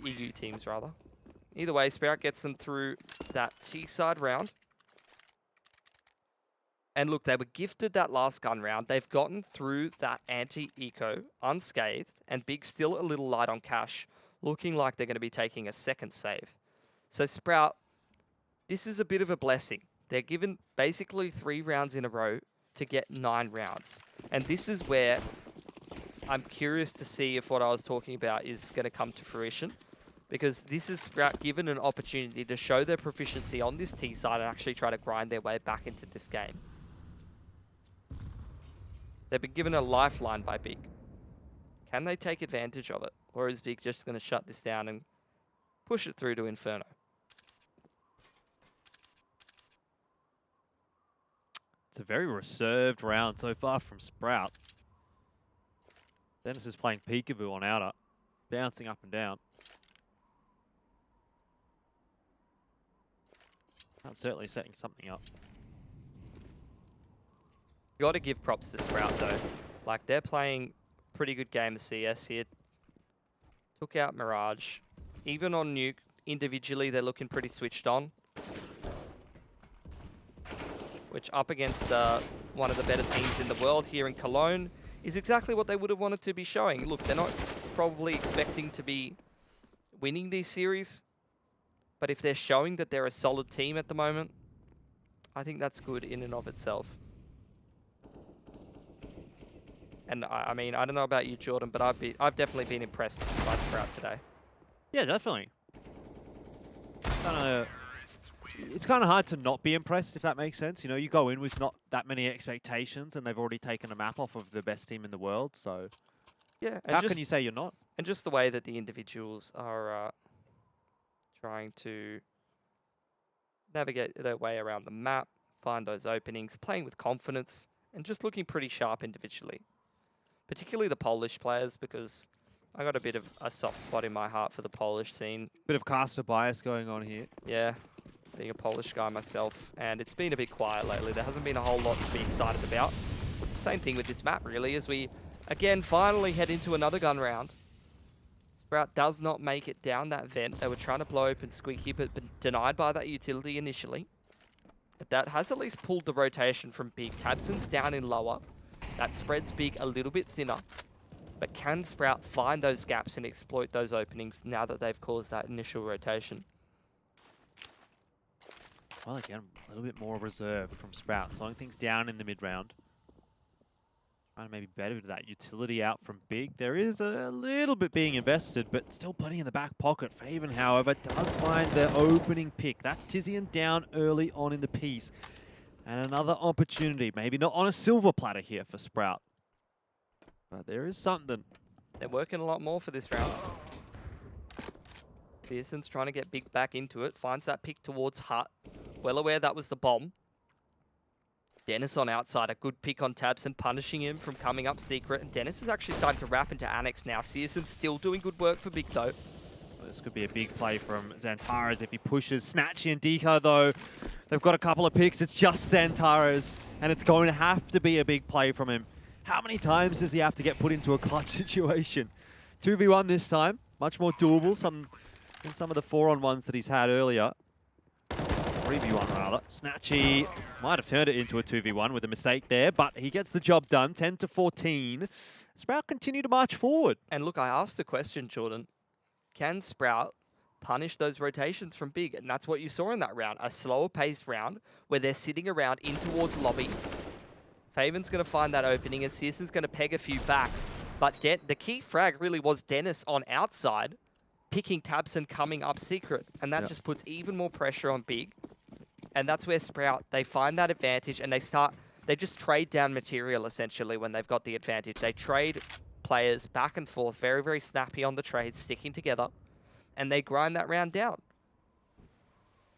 EU teams, rather. Either way, Sprout gets them through that T-side round. And look, they were gifted that last gun round. They've gotten through that anti-eco unscathed, and Big still a little light on cash, looking like they're going to be taking a second save. So Sprout, this is a bit of a blessing. They're given basically 3 rounds in a row to get 9 rounds. And this is where I'm curious to see if what I was talking about is going to come to fruition. Because this is Sprout given an opportunity to show their proficiency on this T side and actually try to grind their way back into this game. They've been given a lifeline by Big. Can they take advantage of it? Or is Big just going to shut this down and push it through to Inferno? It's a very reserved round so far from Sprout. Dennis is playing peekaboo on outer, bouncing up and down. That's certainly setting something up. You got to give props to Sprout though. Like they're playing pretty good game of CS here. Took out Mirage. Even on Nuke, individually they're looking pretty switched on. Which up against one of the better teams in the world here in Cologne is exactly what they would have wanted to be showing. Look, they're not probably expecting to be winning these series, but if they're showing that they're a solid team at the moment, I think that's good in and of itself. And I mean, I don't know about you, Jordan, but I've definitely been impressed by Sprout today. Yeah, definitely. It's kind of hard to not be impressed, if that makes sense. You know, you go in with not that many expectations, and they've already taken a map off of the best team in the world. So, yeah, how can you say you're not? And just the way that the individuals are trying to navigate their way around the map, find those openings, playing with confidence, and just looking pretty sharp individually. Particularly the Polish players, because I got a bit of a soft spot in my heart for the Polish scene. Bit of caster bias going on here. Yeah, being a Polish guy myself, and it's been a bit quiet lately. There hasn't been a whole lot to be excited about. Same thing with this map, really, as we, again, finally head into another gun round. Sprout does not make it down that vent. They were trying to blow open Squeaky, but been denied by that utility initially. But that has at least pulled the rotation from Big. Tabson's down in lower. That spreads Big a little bit thinner. But can Sprout find those gaps and exploit those openings now that they've caused that initial rotation? Well, again, a little bit more reserved from Sprout, slowing things down in the mid-round. Trying to maybe better that utility out from Big. There is a little bit being invested, but still plenty in the back pocket. Faven, however, does find the opening pick. That's Tizian down early on in the piece. And another opportunity, maybe not on a silver platter here for Sprout. But there is something. They're working a lot more for this round. Pearson's trying to get Big back into it. Finds that pick towards Hut. Well aware that was the bomb. Dennis on outside. A good pick on Tabson, punishing him from coming up secret. And Dennis is actually starting to wrap into Annex now. Searson's still doing good work for Big, though. This could be a big play from Xantares if he pushes. Snatchy and Dika, though, they've got a couple of picks. It's just Xantares, and it's going to have to be a big play from him. How many times does he have to get put into a clutch situation? 2v1 this time. Much more doable than some of the 4-on-1s that he's had earlier. 3v1 rather. Snatchy might have turned it into a 2v1 with a mistake there, but he gets the job done. 10-14. Sprout continue to march forward. And look, I asked the question, Jordan. Can Sprout punish those rotations from Big? And that's what you saw in that round. A slower paced round where they're sitting around in towards lobby. Faven's going to find that opening and Searson's going to peg a few back. But the key frag really was Dennis on outside, picking Tabson coming up secret. And that just puts even more pressure on Big. And that's where Sprout, they find that advantage and they just trade down material essentially when they've got the advantage. They trade players back and forth, very, very snappy on the trades, sticking together, and they grind that round down.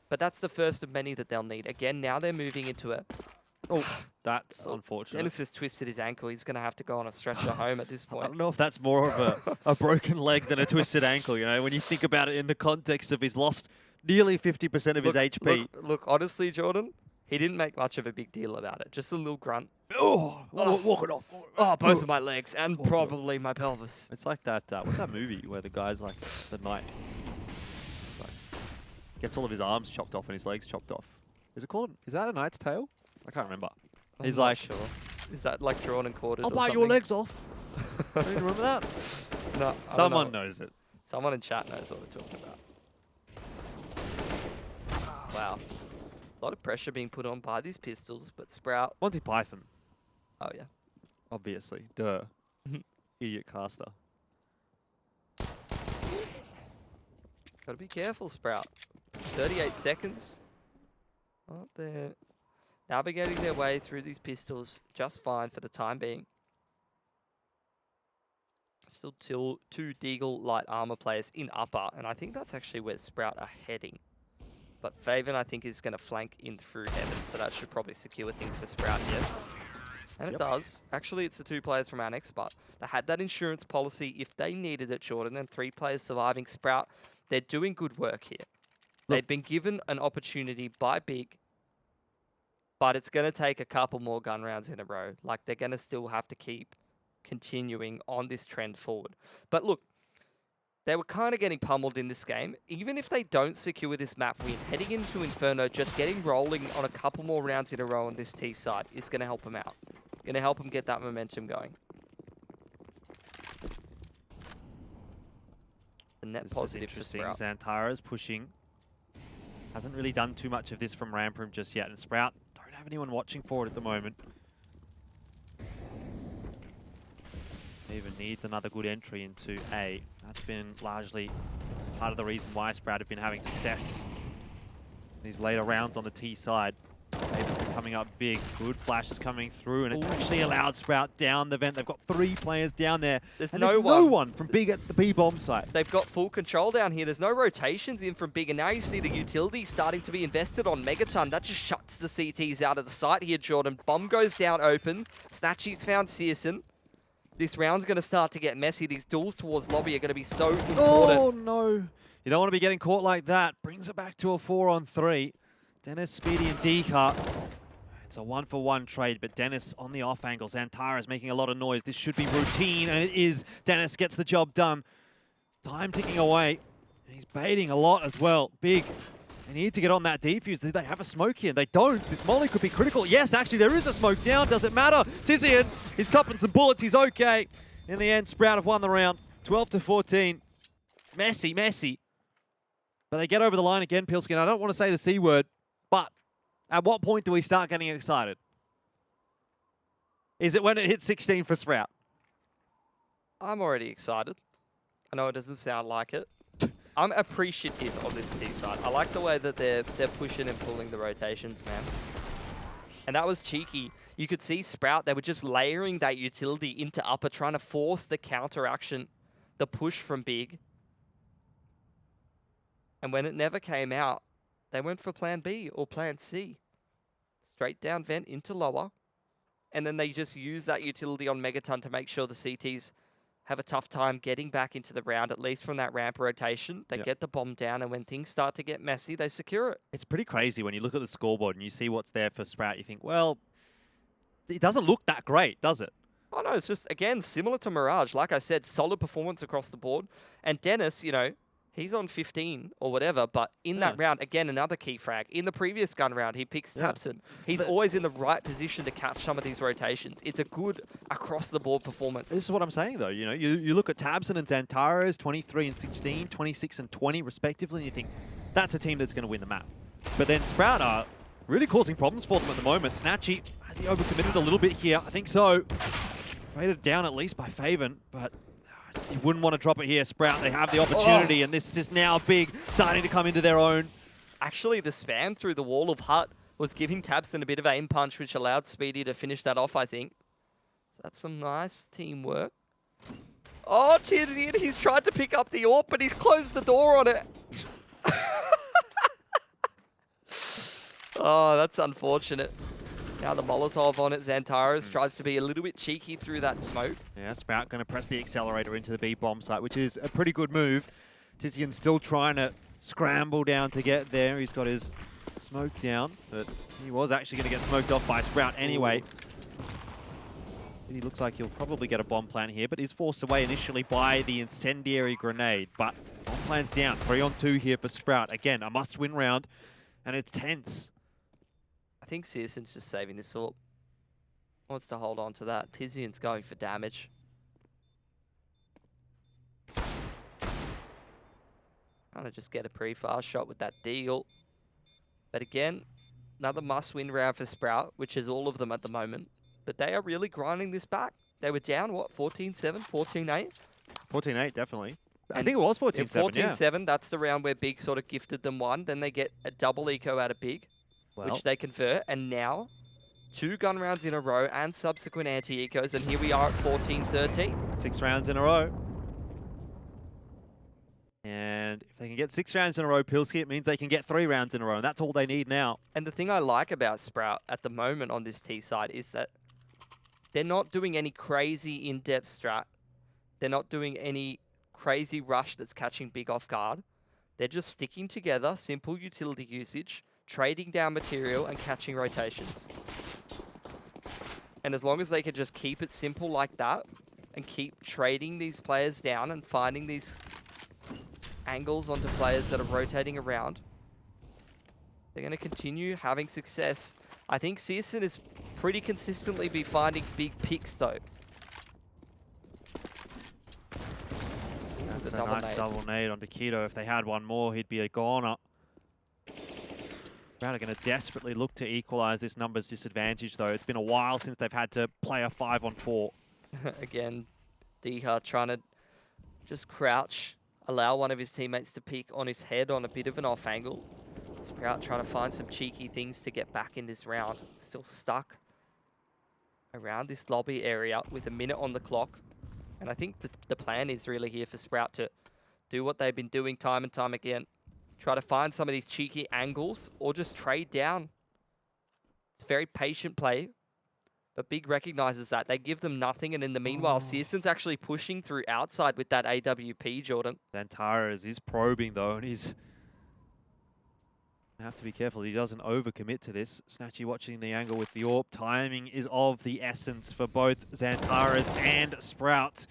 But that's the first of many that they'll need. Again, now they're moving into a... Oh, that's unfortunate. Dennis has twisted his ankle. He's going to have to go on a stretcher home at this point. I don't know if that's more of a broken leg than a twisted ankle, you know, when you think about it in the context of he's lost nearly 50% of his HP. Look, honestly, Jordan, he didn't make much of a big deal about it. Just a little grunt. Walk it off. Oh, both of my legs and probably my pelvis. It's like that, what's that movie where the guy's like the knight? Like, gets all of his arms chopped off and his legs chopped off. Is that a Knight's Tale? I can't remember. He's like, sure. Is that like Drawn and Quarters? I'll bite your legs off. Do you remember that? No. Someone knows it. Someone in chat knows what we're talking about. Wow. A lot of pressure being put on by these pistols, but Sprout... Monty Python. Oh, yeah. Obviously. Duh. Idiot caster. Gotta be careful, Sprout. 38 seconds. Oh, they're navigating their way through these pistols just fine for the time being. Still two Deagle light armor players in upper, and I think that's actually where Sprout are heading. But Faven, I think, is going to flank in through heaven, so that should probably secure things for Sprout here. And it does. Actually, it's the 2 players from Annex, but they had that insurance policy if they needed it, Jordan, and 3 players surviving. Sprout, they're doing good work here. They've been given an opportunity by Big, but it's going to take a couple more gun rounds in a row. Like, they're going to still have to keep continuing on this trend forward. But look, they were kind of getting pummeled in this game. Even if they don't secure this map win, heading into Inferno, just getting rolling on a couple more rounds in a row on this T side is going to help them out. Going to help them get that momentum going. The net positive for Sprout. Xantara's pushing. Hasn't really done too much of this from ramp room just yet. And Sprout don't have anyone watching for it at the moment. Even needs another good entry into A. That's been largely part of the reason why Sprout have been having success in these later rounds on the T side. They've been coming up big. Good flashes coming through, and it's actually allowed Sprout down the vent. They've got 3 players down there. There's no one from Big at the B bomb site. They've got full control down here. There's no rotations in from Big, and now you see the utility starting to be invested on Megaton. That just shuts the CTs out of the site here, Jordan. Bomb goes down open. Snatchy's found Searson. This round's going to start to get messy. These duels towards lobby are going to be so important. Oh, no. You don't want to be getting caught like that. Brings it back to a 4-on-3. Dennis, Speedy, and Deca. It's a 1-for-1 trade, but Dennis on the off angle. Xantara is making a lot of noise. This should be routine, and it is. Dennis gets the job done. Time ticking away. He's baiting a lot as well. Big. They need to get on that defuse. Do they have a smoke here? They don't. This molly could be critical. Yes, actually, there is a smoke down. Does it matter? Tizian, he's copping some bullets. He's okay. In the end, Sprout have won the round. 12-14. Messy. But they get over the line again, Pilskin. I don't want to say the C word, but at what point do we start getting excited? Is it when it hits 16 for Sprout? I'm already excited. I know it doesn't sound like it. I'm appreciative of this T side. I like the way that they're pushing and pulling the rotations, man. And that was cheeky. You could see Sprout, they were just layering that utility into upper, trying to force the counter action, the push from Big. And when it never came out, they went for plan B or plan C. Straight down vent into lower. And then they just use that utility on Megaton to make sure the CTs have a tough time getting back into the round, at least from that ramp rotation. They get the bomb down, and when things start to get messy, they secure it. It's pretty crazy when you look at the scoreboard and you see what's there for Sprout. You think, well, it doesn't look that great, does it? Oh, no, it's just, again, similar to Mirage. Like I said, solid performance across the board. And Dennis, you know, he's on 15 or whatever, but in that round, again, another key frag. In the previous gun round, he picks Tabson. He's always in the right position to catch some of these rotations. It's a good across-the-board performance. This is what I'm saying, though. You know, you look at Tabson and Xantara's 23 and 16, 26 and 20, respectively, and you think, that's a team that's going to win the map. But then Sprout are really causing problems for them at the moment. Snatchy, has he overcommitted a little bit here? I think so. Traded down at least by Faven, but you wouldn't want to drop it here. Sprout, they have the opportunity, and this is now Big, starting to come into their own. Actually, the spam through the wall of Hut was giving Tabston a bit of aim punch, which allowed Speedy to finish that off, I think. So that's some nice teamwork. Oh, Tizian, he's tried to pick up the AWP, but he's closed the door on it. Oh, that's unfortunate. Now the Molotov on it, Xantaras tries to be a little bit cheeky through that smoke. Yeah, Sprout going to press the accelerator into the B bomb site, which is a pretty good move. Tizian's still trying to scramble down to get there. He's got his smoke down, but he was actually going to get smoked off by Sprout anyway. He looks like he'll probably get a bomb plant here, but is forced away initially by the incendiary grenade. But bomb plant's down. 3-on-2 here for Sprout. Again, a must-win round, and it's tense. I think Searson's just saving this AWP. Wants to hold on to that. Tizian's going for damage. Trying to just get a pretty fast shot with that deal. But again, another must-win round for Sprout, which is all of them at the moment. But they are really grinding this back. They were down, what, 14-7, 14-8? 14-8, definitely. I think it was 14-7, yeah. 14-7, that's the round where Big sort of gifted them one. Then they get a double eco out of Big, which they convert. And now, 2 gun rounds in a row and subsequent anti-ecos. And here we are at 14-13. 6 rounds in a row. And if they can get 6 rounds in a row, Pilski, it means they can get 3 rounds in a row. And that's all they need now. And the thing I like about Sprout at the moment on this T side is that they're not doing any crazy in-depth strat. They're not doing any crazy rush that's catching Big off guard. They're just sticking together, simple utility usage, trading down material and catching rotations. And as long as they can just keep it simple like that and keep trading these players down and finding these angles onto players that are rotating around, they're going to continue having success. I think CSN is pretty consistently be finding big picks though. That's a nice double nade onto Keto. If they had one more, he'd be a goner. Sprout are going to desperately look to equalize this numbers disadvantage, though. It's been a while since they've had to play a 5-on-4. Again, Diha trying to just crouch, allow one of his teammates to peek on his head on a bit of an off angle. Sprout trying to find some cheeky things to get back in this round. Still stuck around this lobby area with a minute on the clock. And I think the plan is really here for Sprout to do what they've been doing time and time again. Try to find some of these cheeky angles or just trade down. It's very patient play, but Big recognizes that. They give them nothing, and in the meanwhile, Searson's actually pushing through outside with that AWP, Jordan. Zantaras is probing, though, and he's... have to be careful he doesn't overcommit to this. Snatchy watching the angle with the AWP. Timing is of the essence for both Zantaras and Sprout.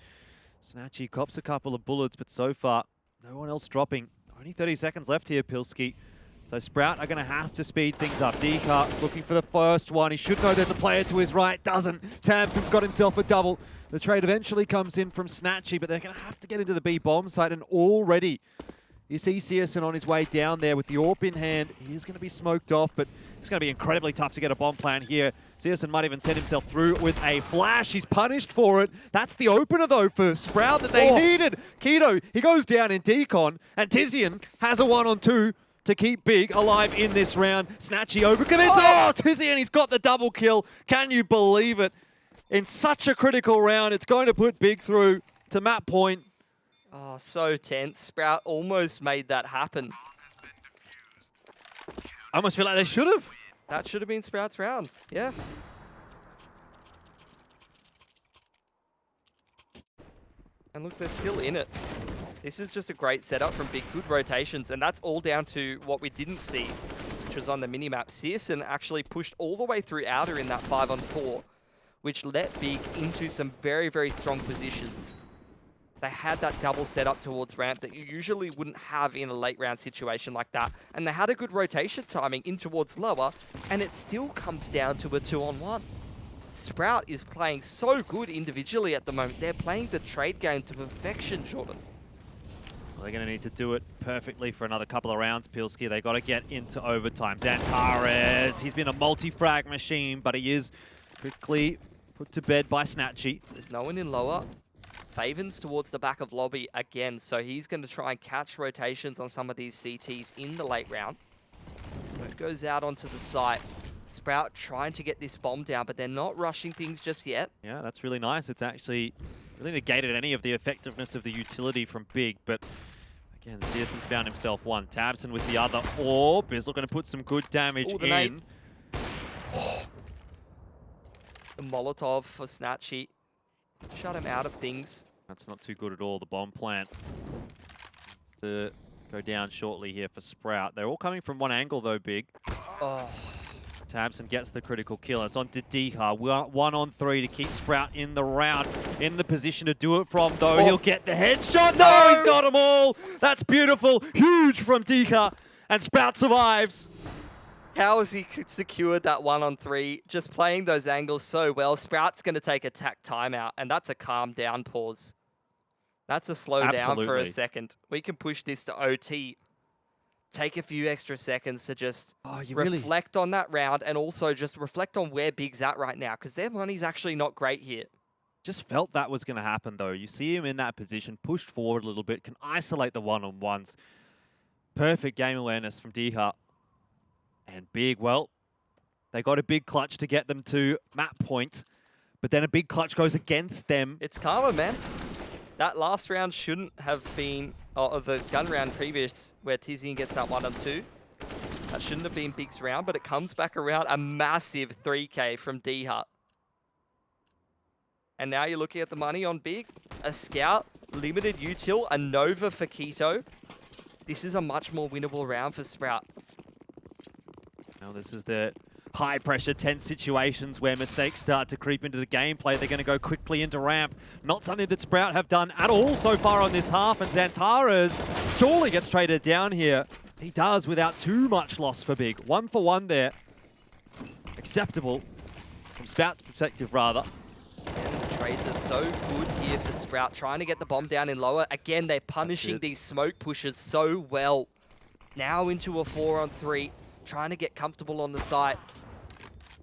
Snatchy cops a couple of bullets, but so far, no one else dropping. Only 30 seconds left here, Pilski. So Sprout are going to have to speed things up. Dika looking for the first one. He should know there's a player to his right. Doesn't. Tamsin's got himself a double. The trade eventually comes in from Snatchy, but they're going to have to get into the B bomb site, and already you see Searson on his way down there with the AWP in hand. He is going to be smoked off, but it's going to be incredibly tough to get a bomb plan here. Searson might even send himself through with a flash. He's punished for it. That's the opener, though, for Sprout that they needed. Keto, he goes down in decon, and Tizian has a 1-on-2 to keep Big alive in this round. Snatchy overcommits. Oh, Tizian, he's got the double kill. Can you believe it? In such a critical round, it's going to put Big through to map point. Oh, so tense. Sprout almost made that happen. I almost feel like they should have. That should have been Sprout's round. Yeah. And look, they're still in it. This is just a great setup from Big. Good rotations, and that's all down to what we didn't see, which was on the minimap. Searson actually pushed all the way through outer in that 5-on-4, which let Big into some very, very strong positions. They had that double setup towards ramp that you usually wouldn't have in a late round situation like that. And they had a good rotation timing in towards lower, and it still comes down to a 2-on-1. Sprout is playing so good individually at the moment. They're playing the trade game to perfection, Jordan. Well, they're going to need to do it perfectly for another couple of rounds, Pilski. They got to get into overtime. Zantares, he's been a multi-frag machine, but he is quickly put to bed by Snatchy. There's no one in lower. Faven's towards the back of lobby again, so he's going to try and catch rotations on some of these CTs in the late round. So it goes out onto the site. Sprout trying to get this bomb down, but they're not rushing things just yet. Yeah, that's really nice. It's actually really negated any of the effectiveness of the utility from Big, but again, Searson's found himself one. Tabson with the other orb is looking to put some good damage in. The Molotov for Snatchy. Shut him out of things. That's not too good at all, the bomb plant. To go down shortly here for Sprout. They're all coming from one angle though, Big. Oh. Tabson gets the critical kill. It's on to Diha. 1-on-3 to keep Sprout in the round. In the position to do it from, though. He'll get the headshot. No, he's got them all. That's beautiful. Huge from Diha. And Sprout survives. How has he secured that 1-on-3? Just playing those angles so well. Sprout's going to take a tack timeout, and that's a calm down pause. That's a slow down for a second. We can push this to OT. Take a few extra seconds to just reflect on that round, and also just reflect on where Big's at right now, because their money's actually not great here. Just felt that was going to happen, though. You see him in that position, pushed forward a little bit, can isolate the one-on-ones. Perfect game awareness from Diha. And Big, well, they got a big clutch to get them to map point, but then a big clutch goes against them. It's karma, man. That last round shouldn't have been, or the gun round previous, where Tizian gets that 1-on-2. That shouldn't have been Big's round, but it comes back around a massive 3K from D-Hut. And now you're looking at the money on Big. A Scout, limited util, a Nova for Keto. This is a much more winnable round for Sprout. Now this is the high-pressure, tense situations where mistakes start to creep into the gameplay. They're going to go quickly into ramp. Not something that Sprout have done at all so far on this half, and Xantares surely gets traded down here. He does without too much loss for Big. 1 for 1 there. Acceptable from Sprout's perspective, rather. And the trades are so good here for Sprout, trying to get the bomb down in lower. Again, they're punishing these smoke pushes so well. Now into a 4-on-3, trying to get comfortable on the site.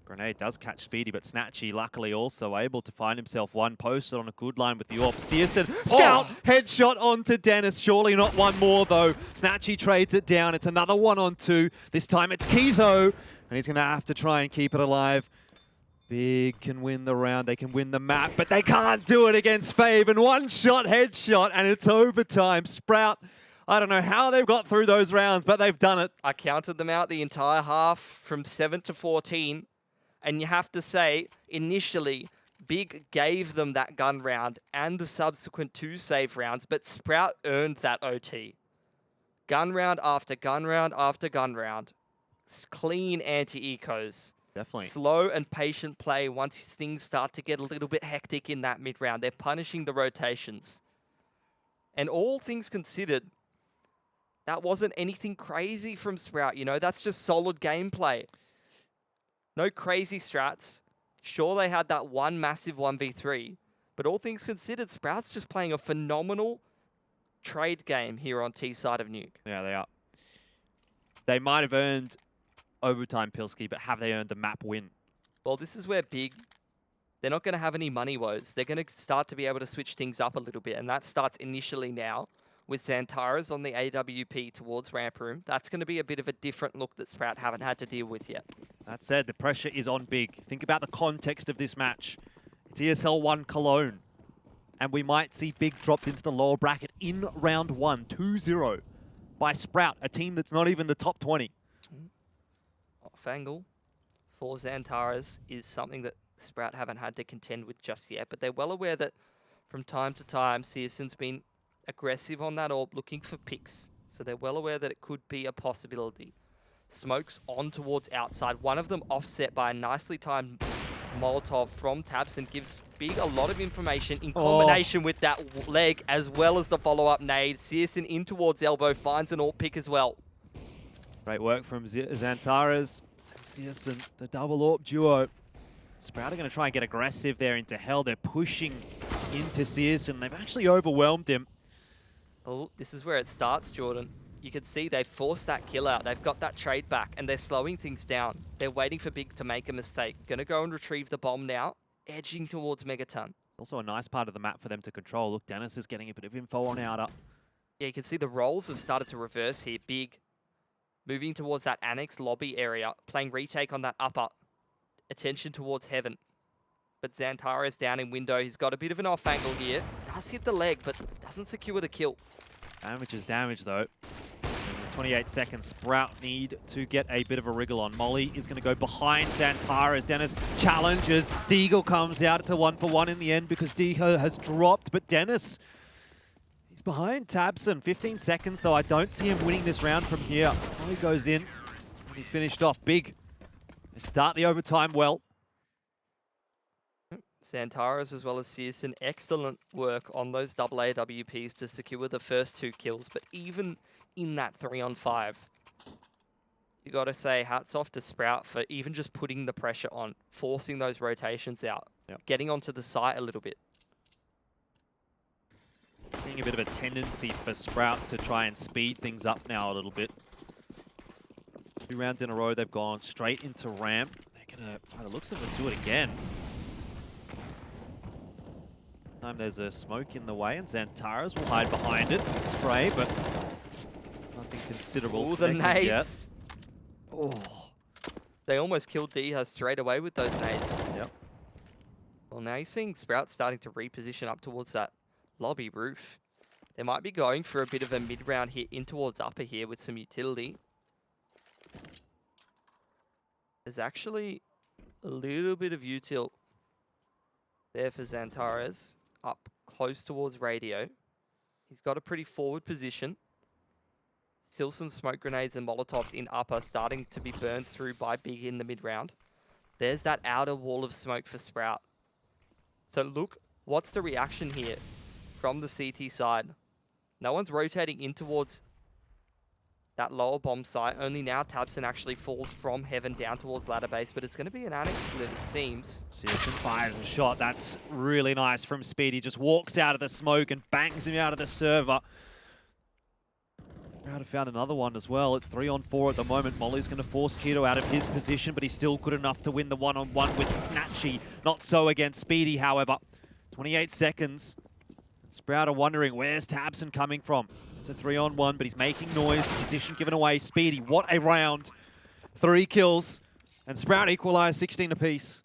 Grenade does catch Speedy, but Snatchy luckily also able to find himself one posted on a good line with the AWP. Searson, Scout, headshot onto Dennis. Surely not one more, though. Snatchy trades it down. It's another 1-on-2. This time it's Keto, and he's going to have to try and keep it alive. Big can win the round. They can win the map, but they can't do it against Fave. And one-shot headshot, and it's overtime. Sprout, I don't know how they've got through those rounds, but they've done it. I counted them out the entire half from 7 to 14. And you have to say, initially, Big gave them that gun round and the subsequent 2 save rounds, but Sprout earned that OT. Gun round after gun round after gun round. Clean anti-ecos. Definitely. Slow and patient play once things start to get a little bit hectic in that mid-round. They're punishing the rotations. And all things considered, that wasn't anything crazy from Sprout, you know? That's just solid gameplay. No crazy strats. Sure, they had that one massive 1v3, but all things considered, Sprout's just playing a phenomenal trade game here on T side of Nuke. Yeah, they are. They might have earned overtime, Pilski, but have they earned the map win? Well, this is where Big, they're not going to have any money woes. They're going to start to be able to switch things up a little bit, and that starts initially now with Xantares on the AWP towards ramp room. That's going to be a bit of a different look that Sprout haven't had to deal with yet. That said, the pressure is on Big. Think about the context of this match. It's ESL One Cologne. And we might see Big dropped into the lower bracket in round 1, 2-0 by Sprout, a team that's not even the top 20. Off angle for Xantares is something that Sprout haven't had to contend with just yet, but they're well aware that from time to time, Searson's been aggressive on that orb, looking for picks. So they're well aware that it could be a possibility. Smokes on towards outside. One of them offset by a nicely timed Molotov from Tabson. Gives Big a lot of information in combination with that leg as well as the follow-up nade. Searson in towards elbow, finds an AWP pick as well. Great work from Xantares and Searson, the double AWP duo. Sprout are going to try and get aggressive there into hell. They're pushing into Searson. They've actually overwhelmed him. Oh, this is where it starts, Jordan. You can see they've forced that kill out. They've got that trade back, and they're slowing things down. They're waiting for Big to make a mistake. Gonna go and retrieve the bomb now, edging towards Megaton. It's also a nice part of the map for them to control. Look, Dennis is getting a bit of info on outer. Yeah, you can see the roles have started to reverse here. Big moving towards that annex lobby area, playing retake on that upper. Attention towards heaven. But Xantares down in window. He's got a bit of an off angle here. Does hit the leg, but doesn't secure the kill. Damage is damage, though. In 28 seconds, Sprout need to get a bit of a wriggle on. Molly is going to go behind Xantares. Dennis challenges. Deagle comes out. It's a 1 for 1 in the end because Deagle has dropped. But Dennis, he's behind Tabson. 15 seconds, though. I don't see him winning this round from here. Molly goes in, and he's finished off. Big. They start the overtime well. Xantares as well as Searson, excellent work on those double AWPs to secure the first 2 kills. But even in that 3-on-5, you got to say hats off to Sprout for even just putting the pressure on, forcing those rotations out, getting onto the site a little bit. Seeing a bit of a tendency for Sprout to try and speed things up now a little bit. 2 rounds in a row, they've gone straight into ramp. They're going to, by the looks of it, do it again. Time there's a smoke in the way, and Xantaras will hide behind it. Spray, but nothing considerable. All the connected yet. nades. Oh. They almost killed Diha straight away with those nades. Yep. Well, now you're seeing Sprout starting to reposition up towards that lobby roof. They might be going for a bit of a mid-round hit in towards upper here with some utility. There's actually a little bit of util there for Xantaras up close towards radio. He's got a pretty forward position. Still some smoke grenades and molotovs in upper starting to be burned through by Big in the mid-round. There's that outer wall of smoke for Sprout. So look, what's the reaction here from the CT side? No one's rotating in towards that lower bomb site. Only now Tabson actually falls from heaven down towards ladder base, but it's going to be an annex split, it seems. Searson fires a shot. That's really nice from Speedy. Just walks out of the smoke and bangs him out of the server. Proud have found another one as well. It's 3-on-4 at the moment. Molly's going to force Keto out of his position, but he's still good enough to win the one-on-one with Snatchy. Not so against Speedy, however. 28 seconds. Sprout are wondering, where's Tabson coming from? It's a 3-on-1, but he's making noise. Position given away. Speedy, what a round. 3 kills. And Sprout equalized 16 apiece.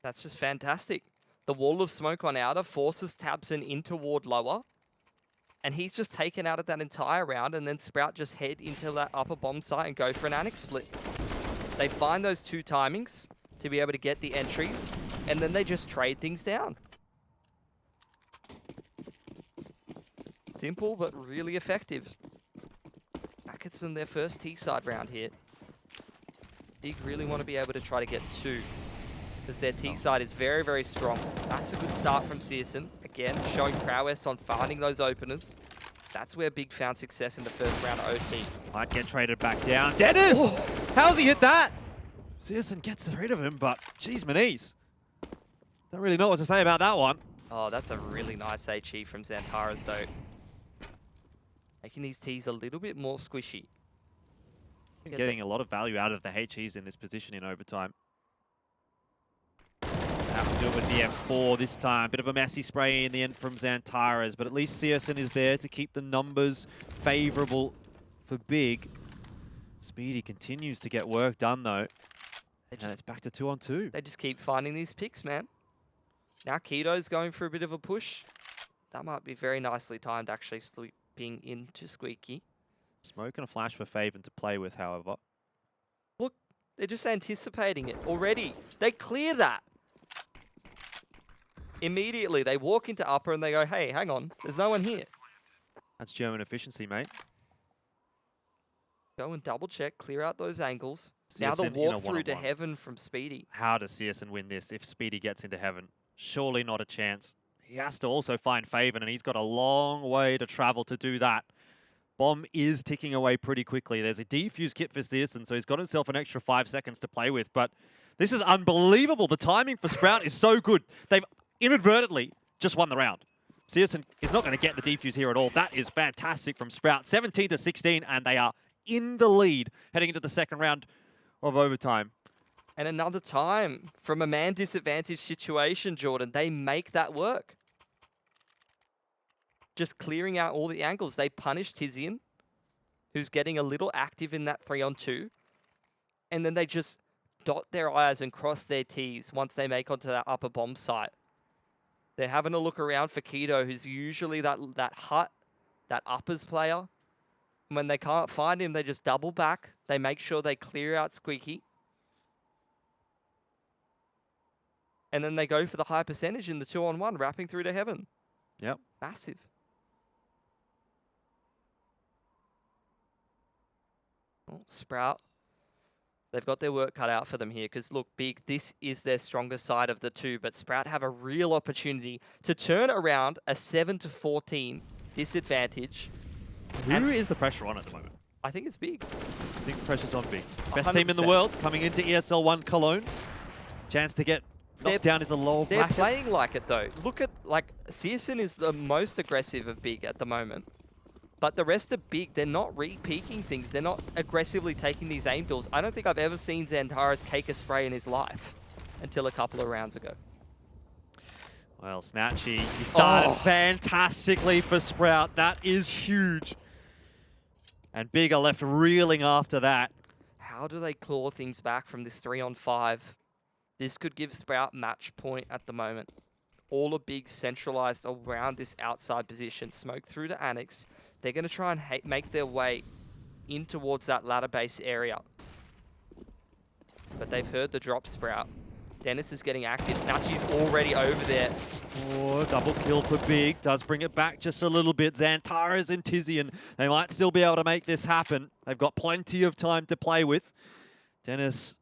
That's just fantastic. The wall of smoke on outer forces Tabson in toward lower. And he's just taken out of that entire round, and then Sprout just head into that upper bomb site and go for an annex split. They find those 2 timings to be able to get the entries, and then they just trade things down. Simple, but really effective. Packets in their first T-side round here. Big really want to be able to try to get 2, because their T-side is very, very strong. That's a good start from Searson. Again, showing prowess on finding those openers. That's where Big found success in the first round of OT. Might get traded back down. Dennis! Oh. How's he hit that? Searson gets rid of him, but geez, Manise. Don't really know what to say about that one. Oh, that's a really nice HE from Xantaras, though. Making these Ts a little bit more squishy. Getting a lot of value out of the HEs in this position in overtime. Have to do it with the M4 this time. Bit of a messy spray in the end from Xantaras, but at least Searson is there to keep the numbers favorable for Big. Speedy continues to get work done, though. And it's back to 2-on-2. They just keep finding these picks, man. Now Keto's going for a bit of a push. That might be very nicely timed, actually, slipping into Squeaky. Smoke and a flash for Faven to play with, however. Look, they're just anticipating it already. They clear that. Immediately, they walk into upper and they go, hey, hang on, there's no one here. That's German efficiency, mate. Go and double check, clear out those angles. Searson now the in a walk through to one-on-one. heaven from Speedy. How does Searson win this if Speedy gets into heaven? Surely not a chance. He has to also find Faven, and he's got a long way to travel to do that. Bomb is ticking away pretty quickly. There's a defuse kit for Searson, so he's got himself an extra 5 seconds to play with. But this is unbelievable. The timing for Sprout is so good. They've inadvertently just won the round. Searson is not going to get the defuse here at all. That is fantastic from Sprout. 17-16, and they are in the lead heading into the second round of overtime. And another time, from a man disadvantaged situation, Jordan, they make that work. Just clearing out all the angles. They punish Tizian, who's getting a little active in that 3-on-2. And then they just dot their I's and cross their T's once they make onto that upper bomb site. They're having a look around for Keto, who's usually that hut, that uppers player. When they can't find him, they just double back. They make sure they clear out Squeaky. And then they go for the high percentage in the 2-on-1, wrapping through to heaven. Yep. Massive. Oh, Sprout. They've got their work cut out for them here because, look, Big, this is their strongest side of the 2, but Sprout have a real opportunity to turn around a 7-14 disadvantage. Who is the pressure on at the moment? I think it's Big. I think the pressure's on Big. Best team in the 100%. world coming into ESL One Cologne. Chance to get knocked down in the lower They're bracket. playing like it, though. Look at, like, Searson is the most aggressive of Big at the moment. But the rest of Big, they're not re-peaking things. They're not aggressively taking these aim kills. I don't think I've ever seen Xantaras cake a spray in his life until a couple of rounds ago. Well, Snatchy, he started fantastically for Sprout. That is huge. And Big are left reeling after that. How do they claw things back from this 3-on-5? This could give Sprout match point at the moment. All are Big centralized around this outside position. Smoke through to Annex. They're going to try and make their way in towards that ladder base area. But they've heard the drop, Sprout. Dennis is getting active. Snatchy's already over there. Oh, double kill for Big. Does bring it back just a little bit. Xantaras and Tizian, they might still be able to make this happen. They've got plenty of time to play with. Dennis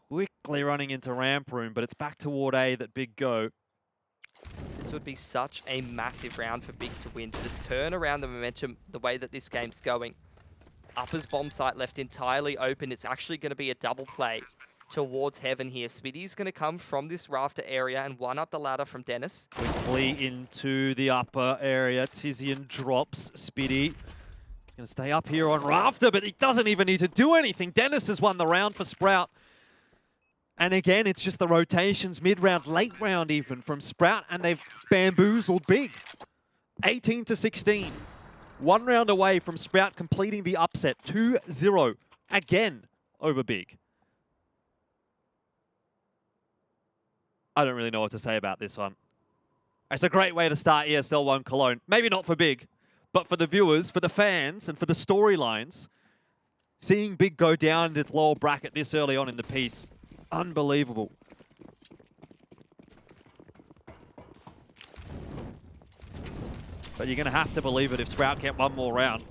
quickly running into ramp room, but it's back toward A that Big go. This would be such a massive round for Big to win. To just turn around the momentum the way that this game's going. Upper's bomb site left entirely open. It's actually going to be a double play towards Heaven here. Spiddy's going to come from this rafter area and one up the ladder from Dennis. Quickly into the upper area. Tizian drops Spiddy. He's going to stay up here on rafter, but he doesn't even need to do anything. Dennis has won the round for Sprout. And again, it's just the rotations, mid-round, late round even, from Sprout, and they've bamboozled Big. 18-16. 1 round away from Sprout completing the upset. 2-0 again over Big. I don't really know what to say about this one. It's a great way to start ESL One Cologne. Maybe not for Big, but for the viewers, for the fans, and for the storylines. Seeing Big go down to the lower bracket this early on in the piece, unbelievable. But you're going to have to believe it if Sprout get one more round.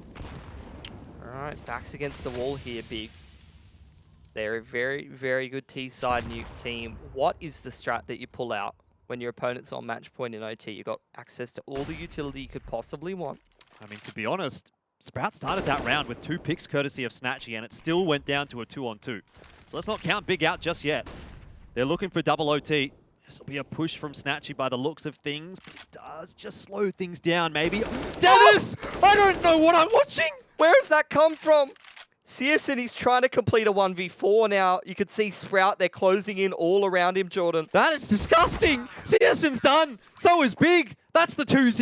All right, backs against the wall here, Big. They're a very, very good T-side Nuke team. What is the strat that you pull out when your opponent's on match point in OT? You got access to all the utility you could possibly want. I mean, to be honest, Sprout started that round with 2 picks courtesy of Snatchy, and it still went down to a 2-on-2. So let's not count Big out just yet. They're looking for double OT. This will be a push from Snatchy by the looks of things, but it does just slow things down, maybe. Dennis! I don't know what I'm watching! Where has that come from? CSN, he's trying to complete a 1v4 now. You can see Sprout, they're closing in all around him, Jordan. That is disgusting! CSN's done! So is Big! That's the 2-0.